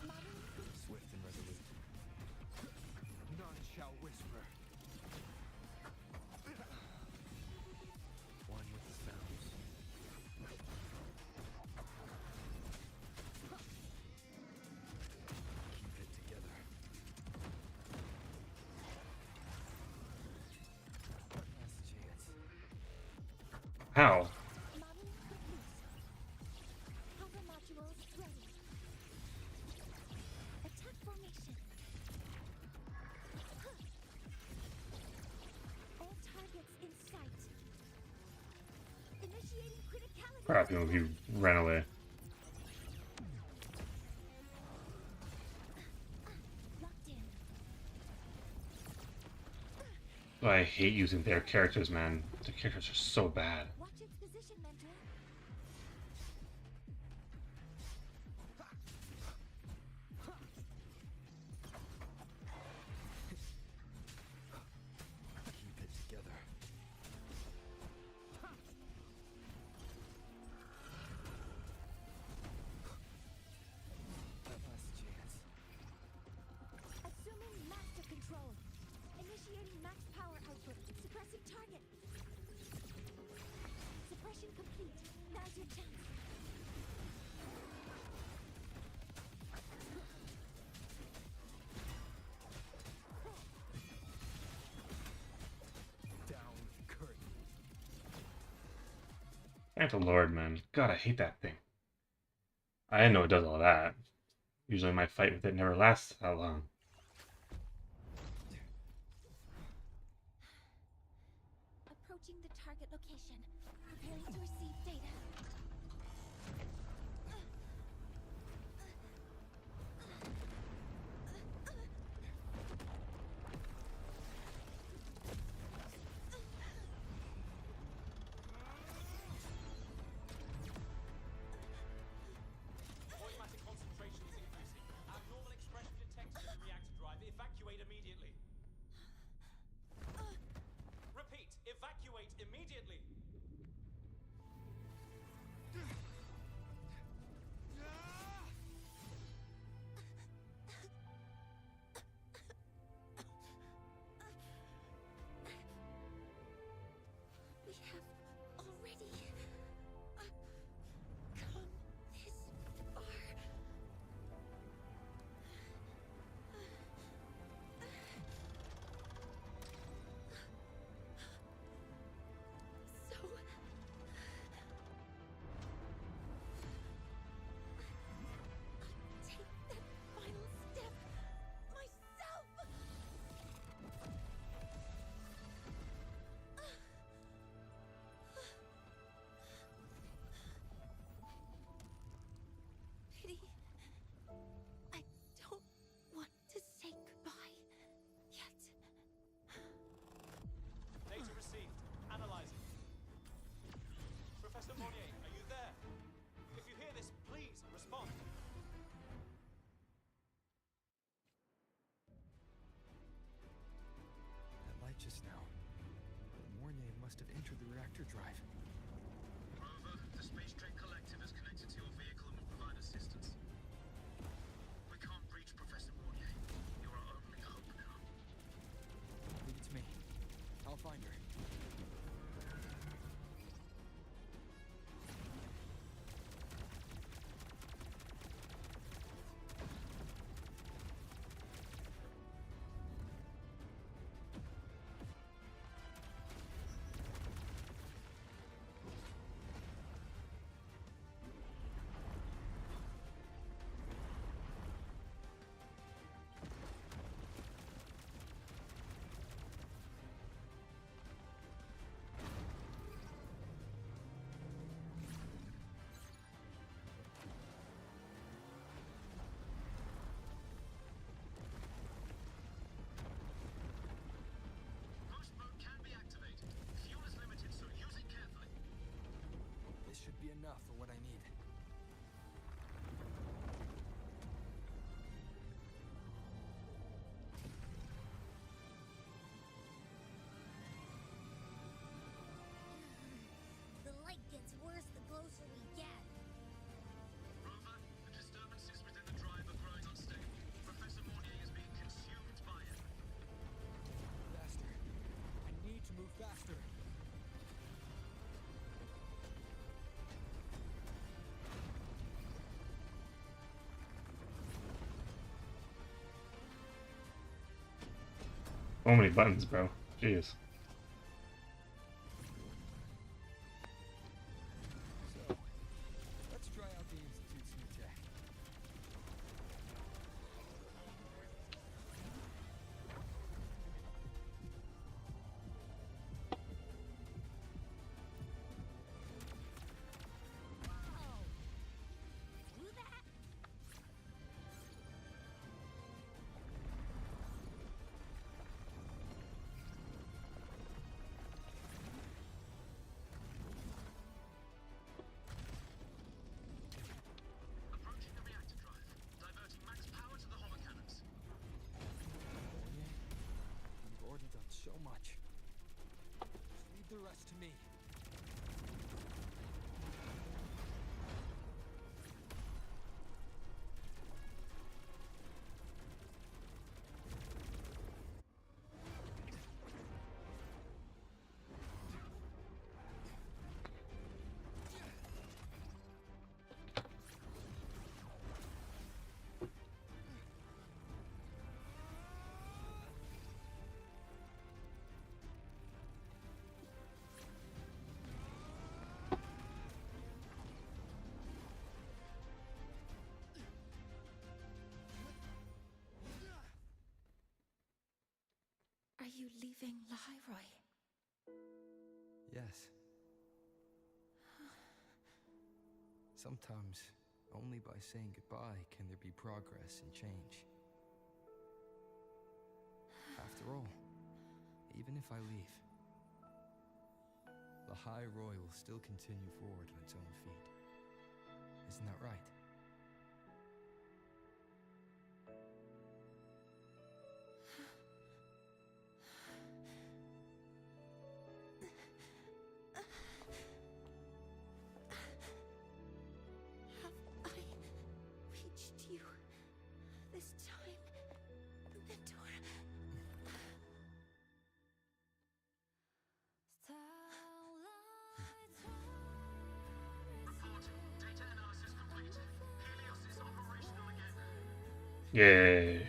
Modeling complete. Swift and resolute. None shall whisper. One with the sounds. Keep it together. Last chance. How? Modeling complete. Cover modules ready. Attack formation. All targets in sight. Initiating criticality. Crap, he ran away. Locked in. I hate using their characters, man. Their characters are so bad. Watch its position, Mentor. your chance. Thank the Lord, man. God, I hate that thing. I didn't know it does all that. Usually my fight with it never lasts that long. Approaching the target location. Preparing to receive data. Automatic concentration is increasing. Abnormal expression detected in the reactor drive. Evacuate immediately. Repeat, evacuate immediately. We have already come this far. So take that final step myself. Pity. I don't want to say goodbye yet. Data received. Analyzing. Professor Mornye, are you there? If you hear this, please respond. That light just now. Mornye must have entered the reactor drive. Rover, the Space Trek Collective is connected to your vehicle and will provide assistance. We can't reach Professor Mornye. You're our only hope now. Leave it to me. I'll find her. Boost mode can be activated. Fuel is limited, so use it carefully. This should be enough for what I need. The light gets worse the closer we get. Rover, the disturbances within the drive are growing unstable. Professor Mornye is being consumed by it. Faster. I need to move faster. So many buttons, bro. Jeez. So, let's try out the Institute's new tech. Do that? Approaching the reactor drive. Diverting max power to the holocannons. Mornye, you've already done so much. Just leave the rest to me. you leaving Lahiroy? Yes. Sometimes, only by saying goodbye can there be progress and change. After all, even if I leave, the High Roy will still continue forward on its own feet. Isn't that right? Have I reached you this time, Mentor? Data analysis complete. Helios is operational again. Yay.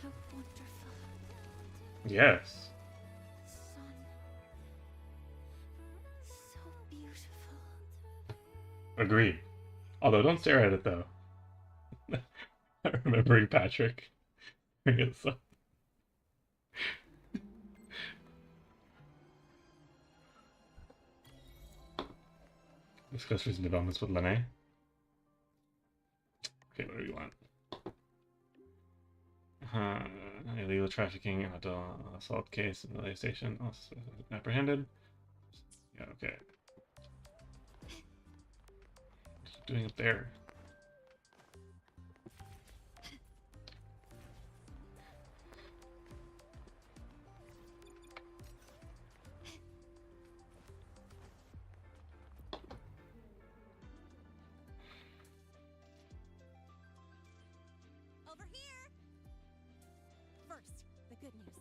How wonderful. Yes. Sun. So beautiful. Agreed. Although, don't stare at it, though. Remembering Patrick. So... Discuss recent developments with Lene. Okay, what do we want? Illegal trafficking, assault case in the relay station. Also apprehended. Yeah, okay. What's he doing up there? Over here! First, the good news.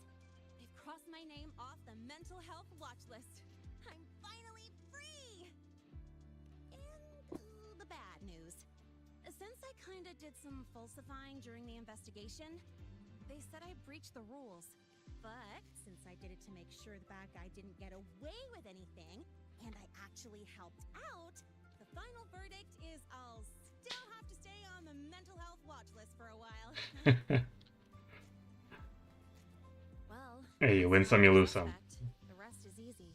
They've crossed my name off the mental health watch list. I'm finally free! And the bad news. Since I kinda did some falsifying during the investigation, they said I breached the rules. But since I did it to make sure the bad guy didn't get away with anything, and I actually helped out, the final verdict is I'll still have to stay on the mental health watch list for a while. Well, Hey, you win some, you lose some. the rest is easy.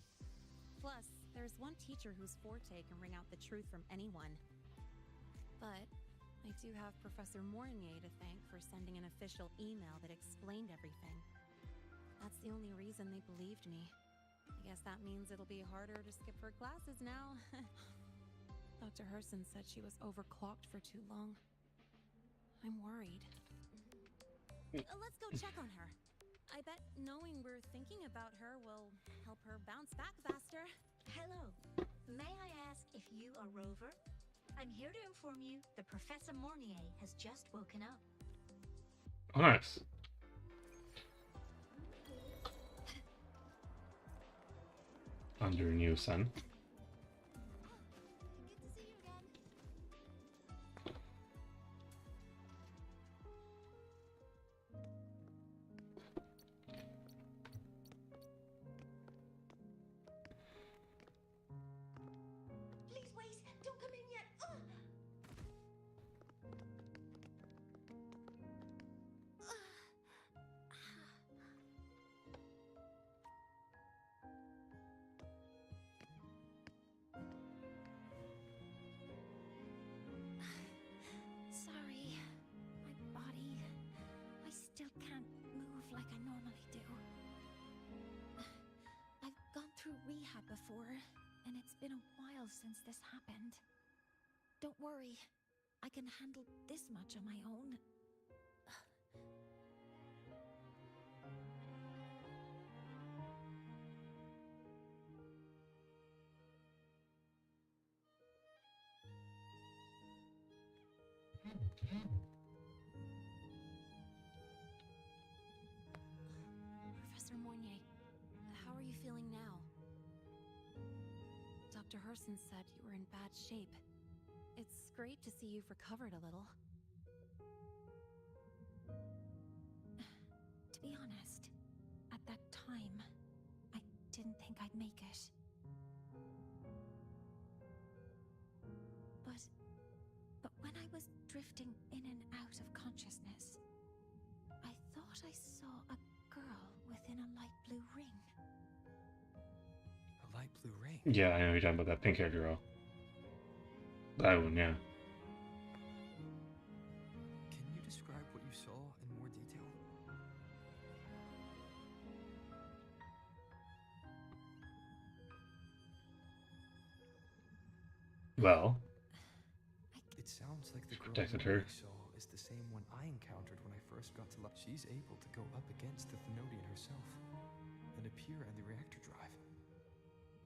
Plus, there's one teacher whose forte can wring out the truth from anyone. But I do have Professor Mornye to thank for sending an official email that explained everything. That's the only reason they believed me. I guess that means it'll be harder to skip her classes now. Dr. Herson said she was overclocked for too long. I'm worried. Let's go check on her. I bet knowing we're thinking about her will help her bounce back faster. Hello. May I ask if you are Rover? I'm here to inform you that Professor Mornye has just woken up. Oh, nice. Under new sun. Please wait! Don't come in yet! Sorry. My body. I still can't move like I normally do. I've gone through rehab before, and it's been a while since this happened. Don't worry. I can handle this much on my own. Professor Mornye, how are you feeling now? Dr. Herson said you were in bad shape. It's great to see you've recovered a little. To be honest, at that time, I didn't think I'd make it. was drifting in and out of consciousness. I thought I saw a girl within a light blue ring. A light blue ring? Yeah, I know you're talking about that pink hair girl. That one, yeah. Can you describe what you saw in more detail? Well, It sounds like the girl protected her. I saw is the same one I encountered when I first got to life. She's able to go up against the Thenodian herself and appear in the reactor drive.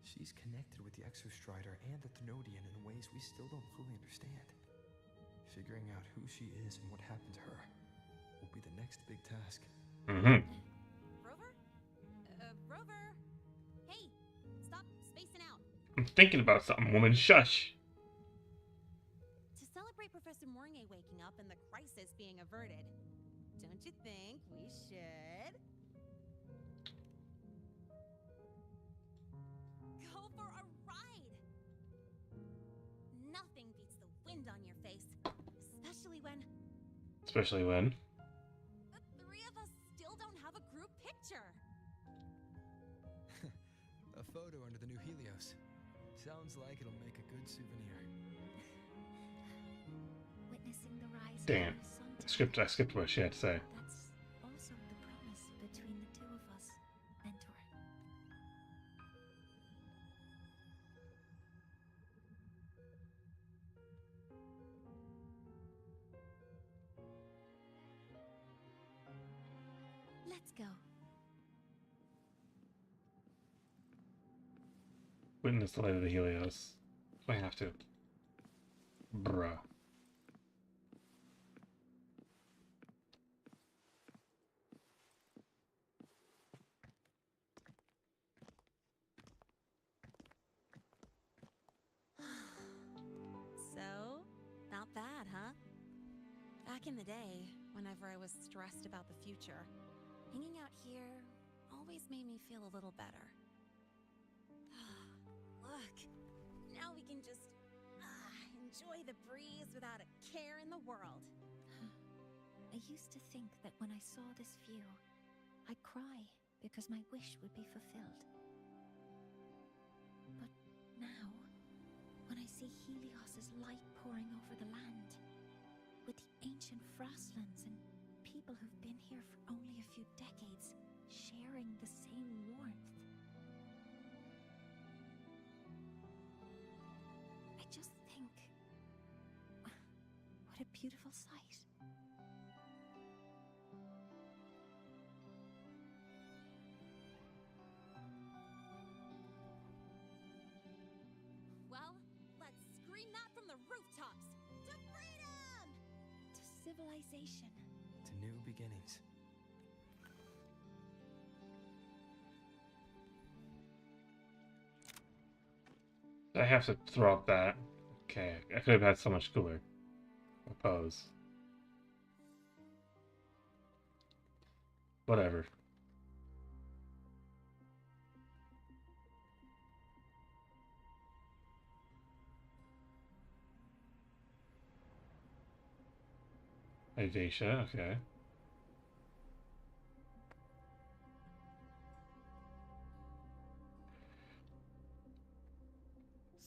She's connected with the Exostrider and the Thenodian in ways we still don't fully understand. Figuring out who she is and what happened to her will be the next big task. Mm-hmm. Rover? Rover? Hey, stop spacing out. I'm thinking about something, woman. Shush. To celebrate Professor Mornye waking up and the crisis being averted, don't you think we should go for a ride? Nothing beats the wind on your face, Especially when the three of us still don't have a group picture. A photo under the new Helios. Sounds like it'll make a good souvenir. Witnessing the rise damn. I skipped what she had to say. That's also the promise between the two of us, Mentor. Let's go. Witness the light of the Helios. I have to. Bruh. So, not bad, huh? Back in the day, whenever I was stressed about the future, hanging out here always made me feel a little better. Look, now we can just enjoy the breeze without a care in the world. I used to think that when I saw this view, I'd cry because my wish would be fulfilled. But now, when I see Helios's light pouring over the land, with the ancient frostlands and people who've been here for only a few decades sharing the same warmth, I just think, what a beautiful sight. Well, let's scream that from the rooftops! To freedom! To civilization. To new beginnings. I have to throw up that. Okay, I could have had so much cooler. A pose. Whatever. Idacia, okay.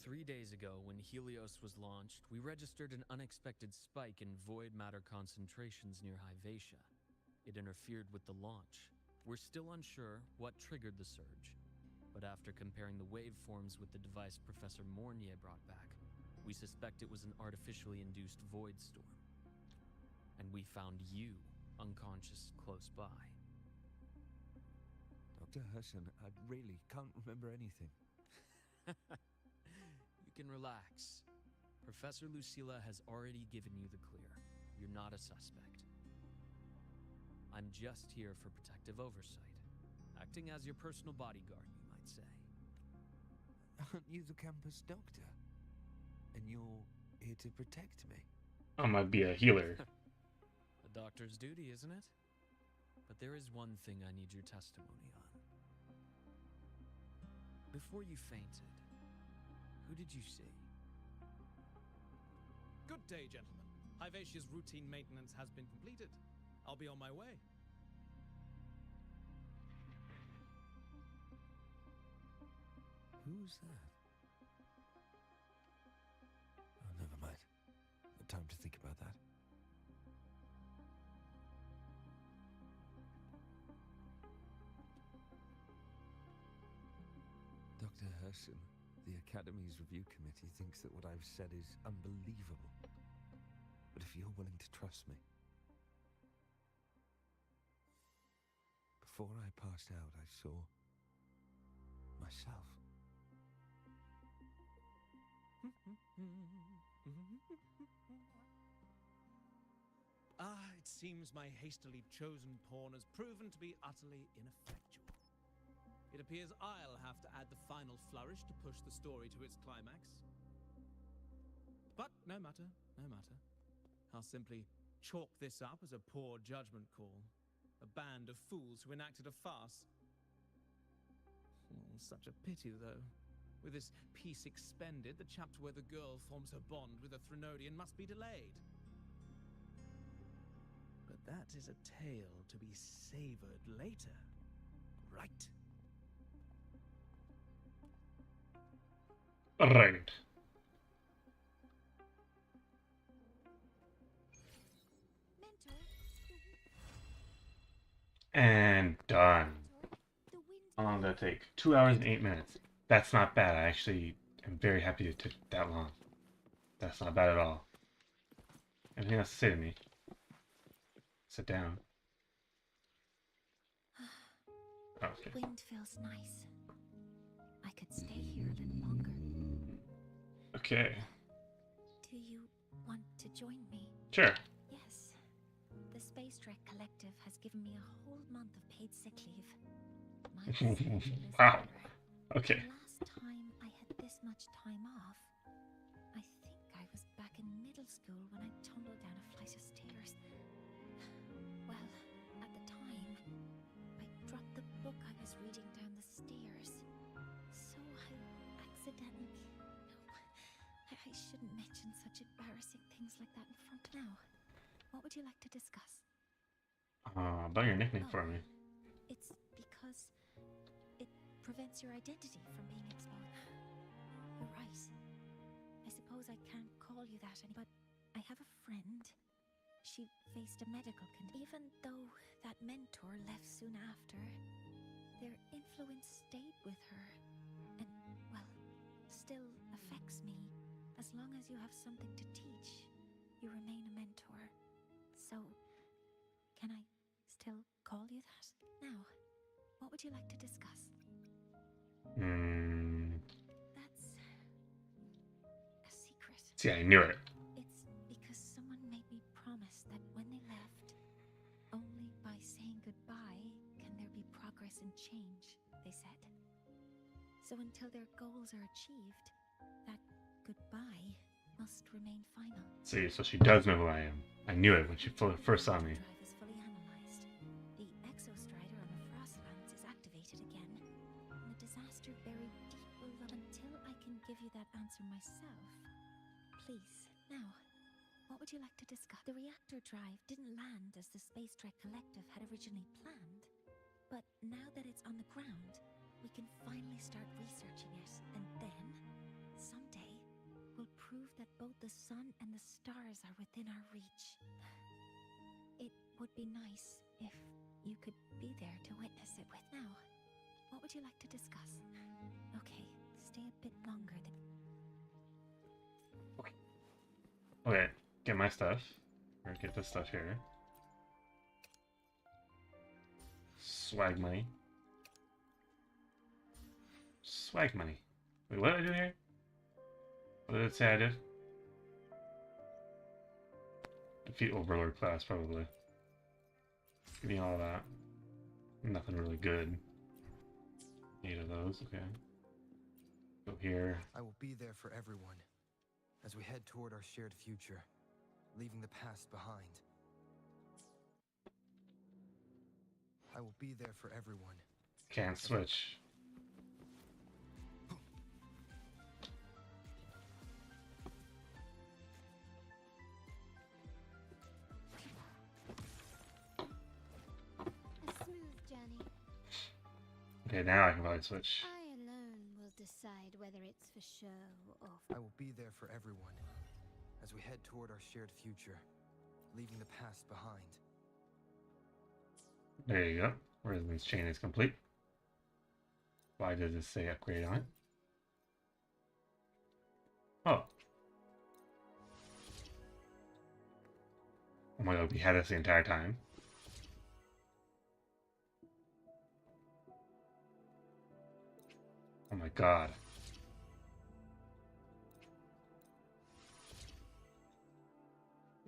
Three days ago, when Helios was launched, we registered an unexpected spike in void matter concentrations near Hyvatia. It interfered with the launch. We're still unsure what triggered the surge, but after comparing the waveforms with the device Professor Mornye brought back, we suspect it was an artificially induced void storm. And we found you unconscious close by. Dr. Husson, I really can't remember anything. You can relax. Professor Lucilla has already given you the clear. You're not a suspect. I'm just here for protective oversight, acting as your personal bodyguard, you might say. Aren't you the campus doctor? And you're here to protect me? I might be a healer. A doctor's duty, isn't it? But there is one thing I need your testimony on. Before you fainted, who did you see? Good day, gentlemen. Hyvatia's routine maintenance has been completed. I'll be on my way. Who's that? Oh, never mind. No time to think about that. Dr. Herson, the Academy's review committee thinks that what I've said is unbelievable. But if you're willing to trust me... Before I passed out, I saw... myself. It seems my hastily chosen pawn has proven to be utterly ineffectual. It appears I'll have to add the final flourish to push the story to its climax. But no matter, no matter. I'll simply chalk this up as a poor judgment call. A band of fools who enacted a farce. Such a pity, though. With this piece expended, the chapter where the girl forms her bond with a Threnodian must be delayed. But that is a tale to be savored later, right? Right. And done. How long did that take? 2 hours and 8 minutes. That's not bad. I actually am very happy it took that long. That's not bad at all. Anything else to say to me? Sit down. Okay. The wind feels nice. I could stay here a little longer. Okay. Do you want to join me? Sure. Yes. The Space Trek Collective has given me a whole month of paid sick leave. My schedule is Wow. better. Okay. The last time I had this much time off, I think I was back in middle school when I tumbled down a flight of stairs. Well, at the time, I dropped the book I was reading down the stairs. So I accidentally... No, I shouldn't mention such embarrassing things like that in front now. What would you like to discuss? About your nickname for me. It's because it prevents your identity from being exposed. You're right. I suppose I can't call you that anymore, but I have a friend. She faced a medical condition. Even though that mentor left soon after, their influence stayed with her and, well, still affects me. As long as you have something to teach, you remain a mentor. So, can I still call you that? Now, what would you like to discuss? That's a secret. See, I knew it. It's because someone made me promise that when they left, only by saying goodbye can there be progress and change, they said. So until their goals are achieved, that goodbye must remain final. See, so she does know who I am. I knew it when she first saw me. Drive is fully analyzed. The exostrider on the Frostlands is activated again. And the disaster buried deep below. Until I can give you that answer myself, please, now, what would you like to discuss? The reactor drive didn't land as the Space Trek Collective had originally planned. But now that it's on the ground, we can finally start researching it. And then, someday, we'll prove that both the sun and the stars are within our reach. It would be nice if you could be there to witness it with. Now, what would you like to discuss? Okay, stay a bit longer than... Okay, get my stuff. Or get this stuff here. Swag money. Swag money. Wait, what did I do here? What did it say I did? Defeat Overlord class, probably. Give me all of that. Nothing really good. 8 of those, okay. Go here. I will be there for everyone as we head toward our shared future, leaving the past behind. I will be there for everyone. Can't switch. Okay, now I can probably switch. I alone will decide whether it's for show or I will be there for everyone as we head toward our shared future, leaving the past behind. There you go. Resonance chain is complete. Why does this say upgrade on it? Oh. Oh my god, we had this the entire time. Oh my god.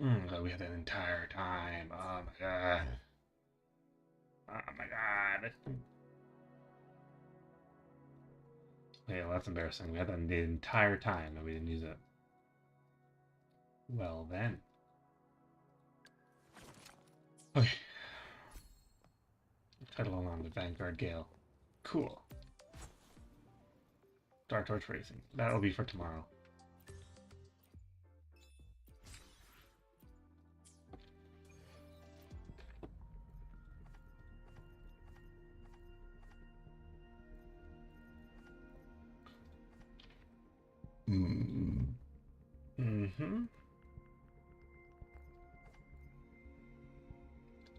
God, we had that entire time. Oh my god. Oh my god. Okay, well, that's embarrassing. We had that the entire time and we didn't use it. Well then. Okay. Title on the Vanguard Gale. Cool. Dark Torch Racing. That'll be for tomorrow. Mm-hmm.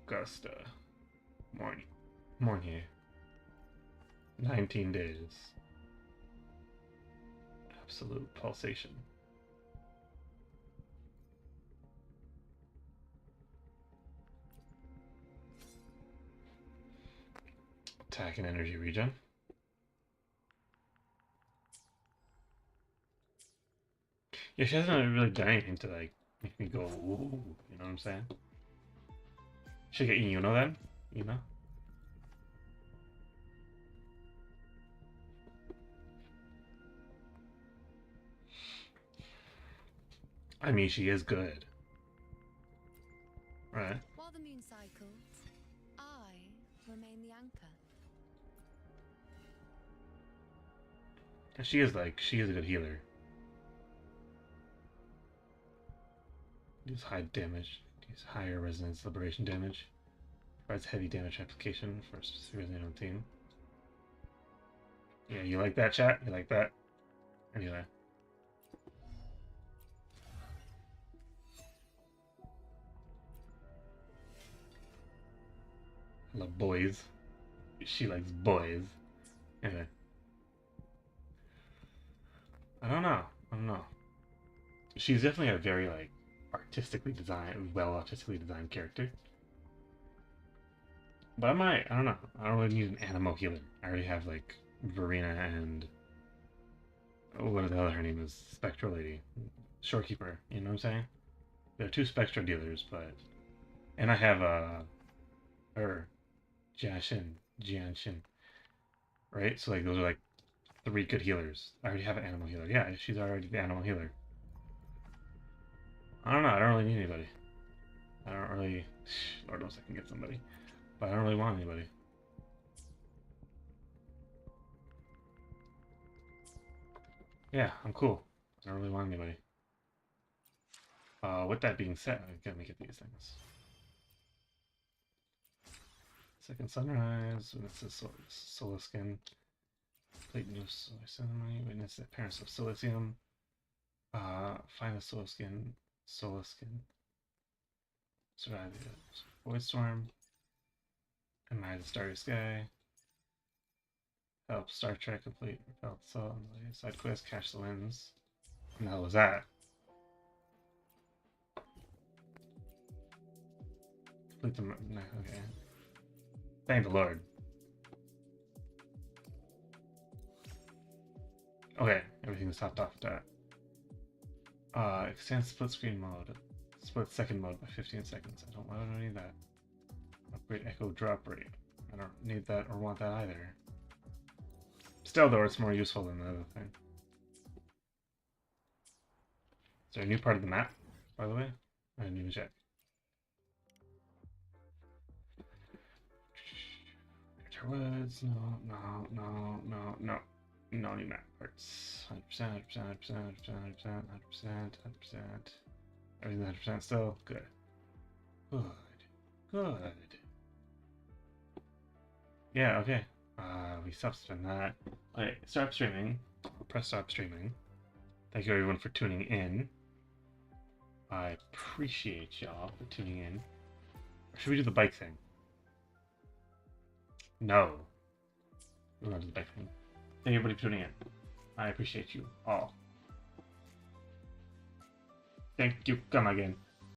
Augusta. Mornye. 19 days. Absolute pulsation. Attack and energy regen. Yeah, she hasn't really done anything to like make me go, ooh, you know what I'm saying? Should get Yuno then? You know? I mean, she is good. Right. While the moon cycles, I remain the anchor. And she is a good healer. Deals high damage, deals higher resonance liberation damage. Provides heavy damage application for a specific resonant team. Yeah, you like that, chat? You like that? Anyway. I love boys. She likes boys. Anyway. I don't know. She's definitely a very, like, artistically designed character. But I don't know. I don't really need an Animo healer. I already have, like, Verena and... what the hell her name is? Spectral Lady. Shorekeeper, you know what I'm saying? There are two Spectral dealers, but... And I have, her. Jianshin. Right? So, like, those are, like, 3 good healers. I already have an animal healer. Yeah, she's already the animal healer. I don't know. I don't really need anybody. I don't really... Lord knows I can get somebody. But I don't really want anybody. Yeah, I'm cool. I don't really want anybody. With that being said, let me get these things. Second sunrise. Witness the solar skin. Complete new solar ceremony. Witness the appearance of silicium. Find the solar skin. Survive the void storm. Admire the starry sky. Help Star Trek complete. Repel the soul. Side quest. Catch the winds. What the hell was that? Complete the... No, okay. Thank the Lord. Okay, everything's topped off with that. Extend split screen mode. Split second mode by 15 seconds. I don't need that. Upgrade echo drop rate. I don't need that or want that either. Still though, it's more useful than the other thing. Is there a new part of the map, by the way? I didn't even check. Woods, no new map parts. 100%. Everything's 100% still. Good. Yeah, okay. We stop that. Okay, stop streaming. Press stop streaming. Thank you everyone for tuning in. I appreciate y'all for tuning in. Or should we do the bike thing? No. We're going to do the bike thing. Thank everybody for tuning in. I appreciate you all. Thank you. Come again.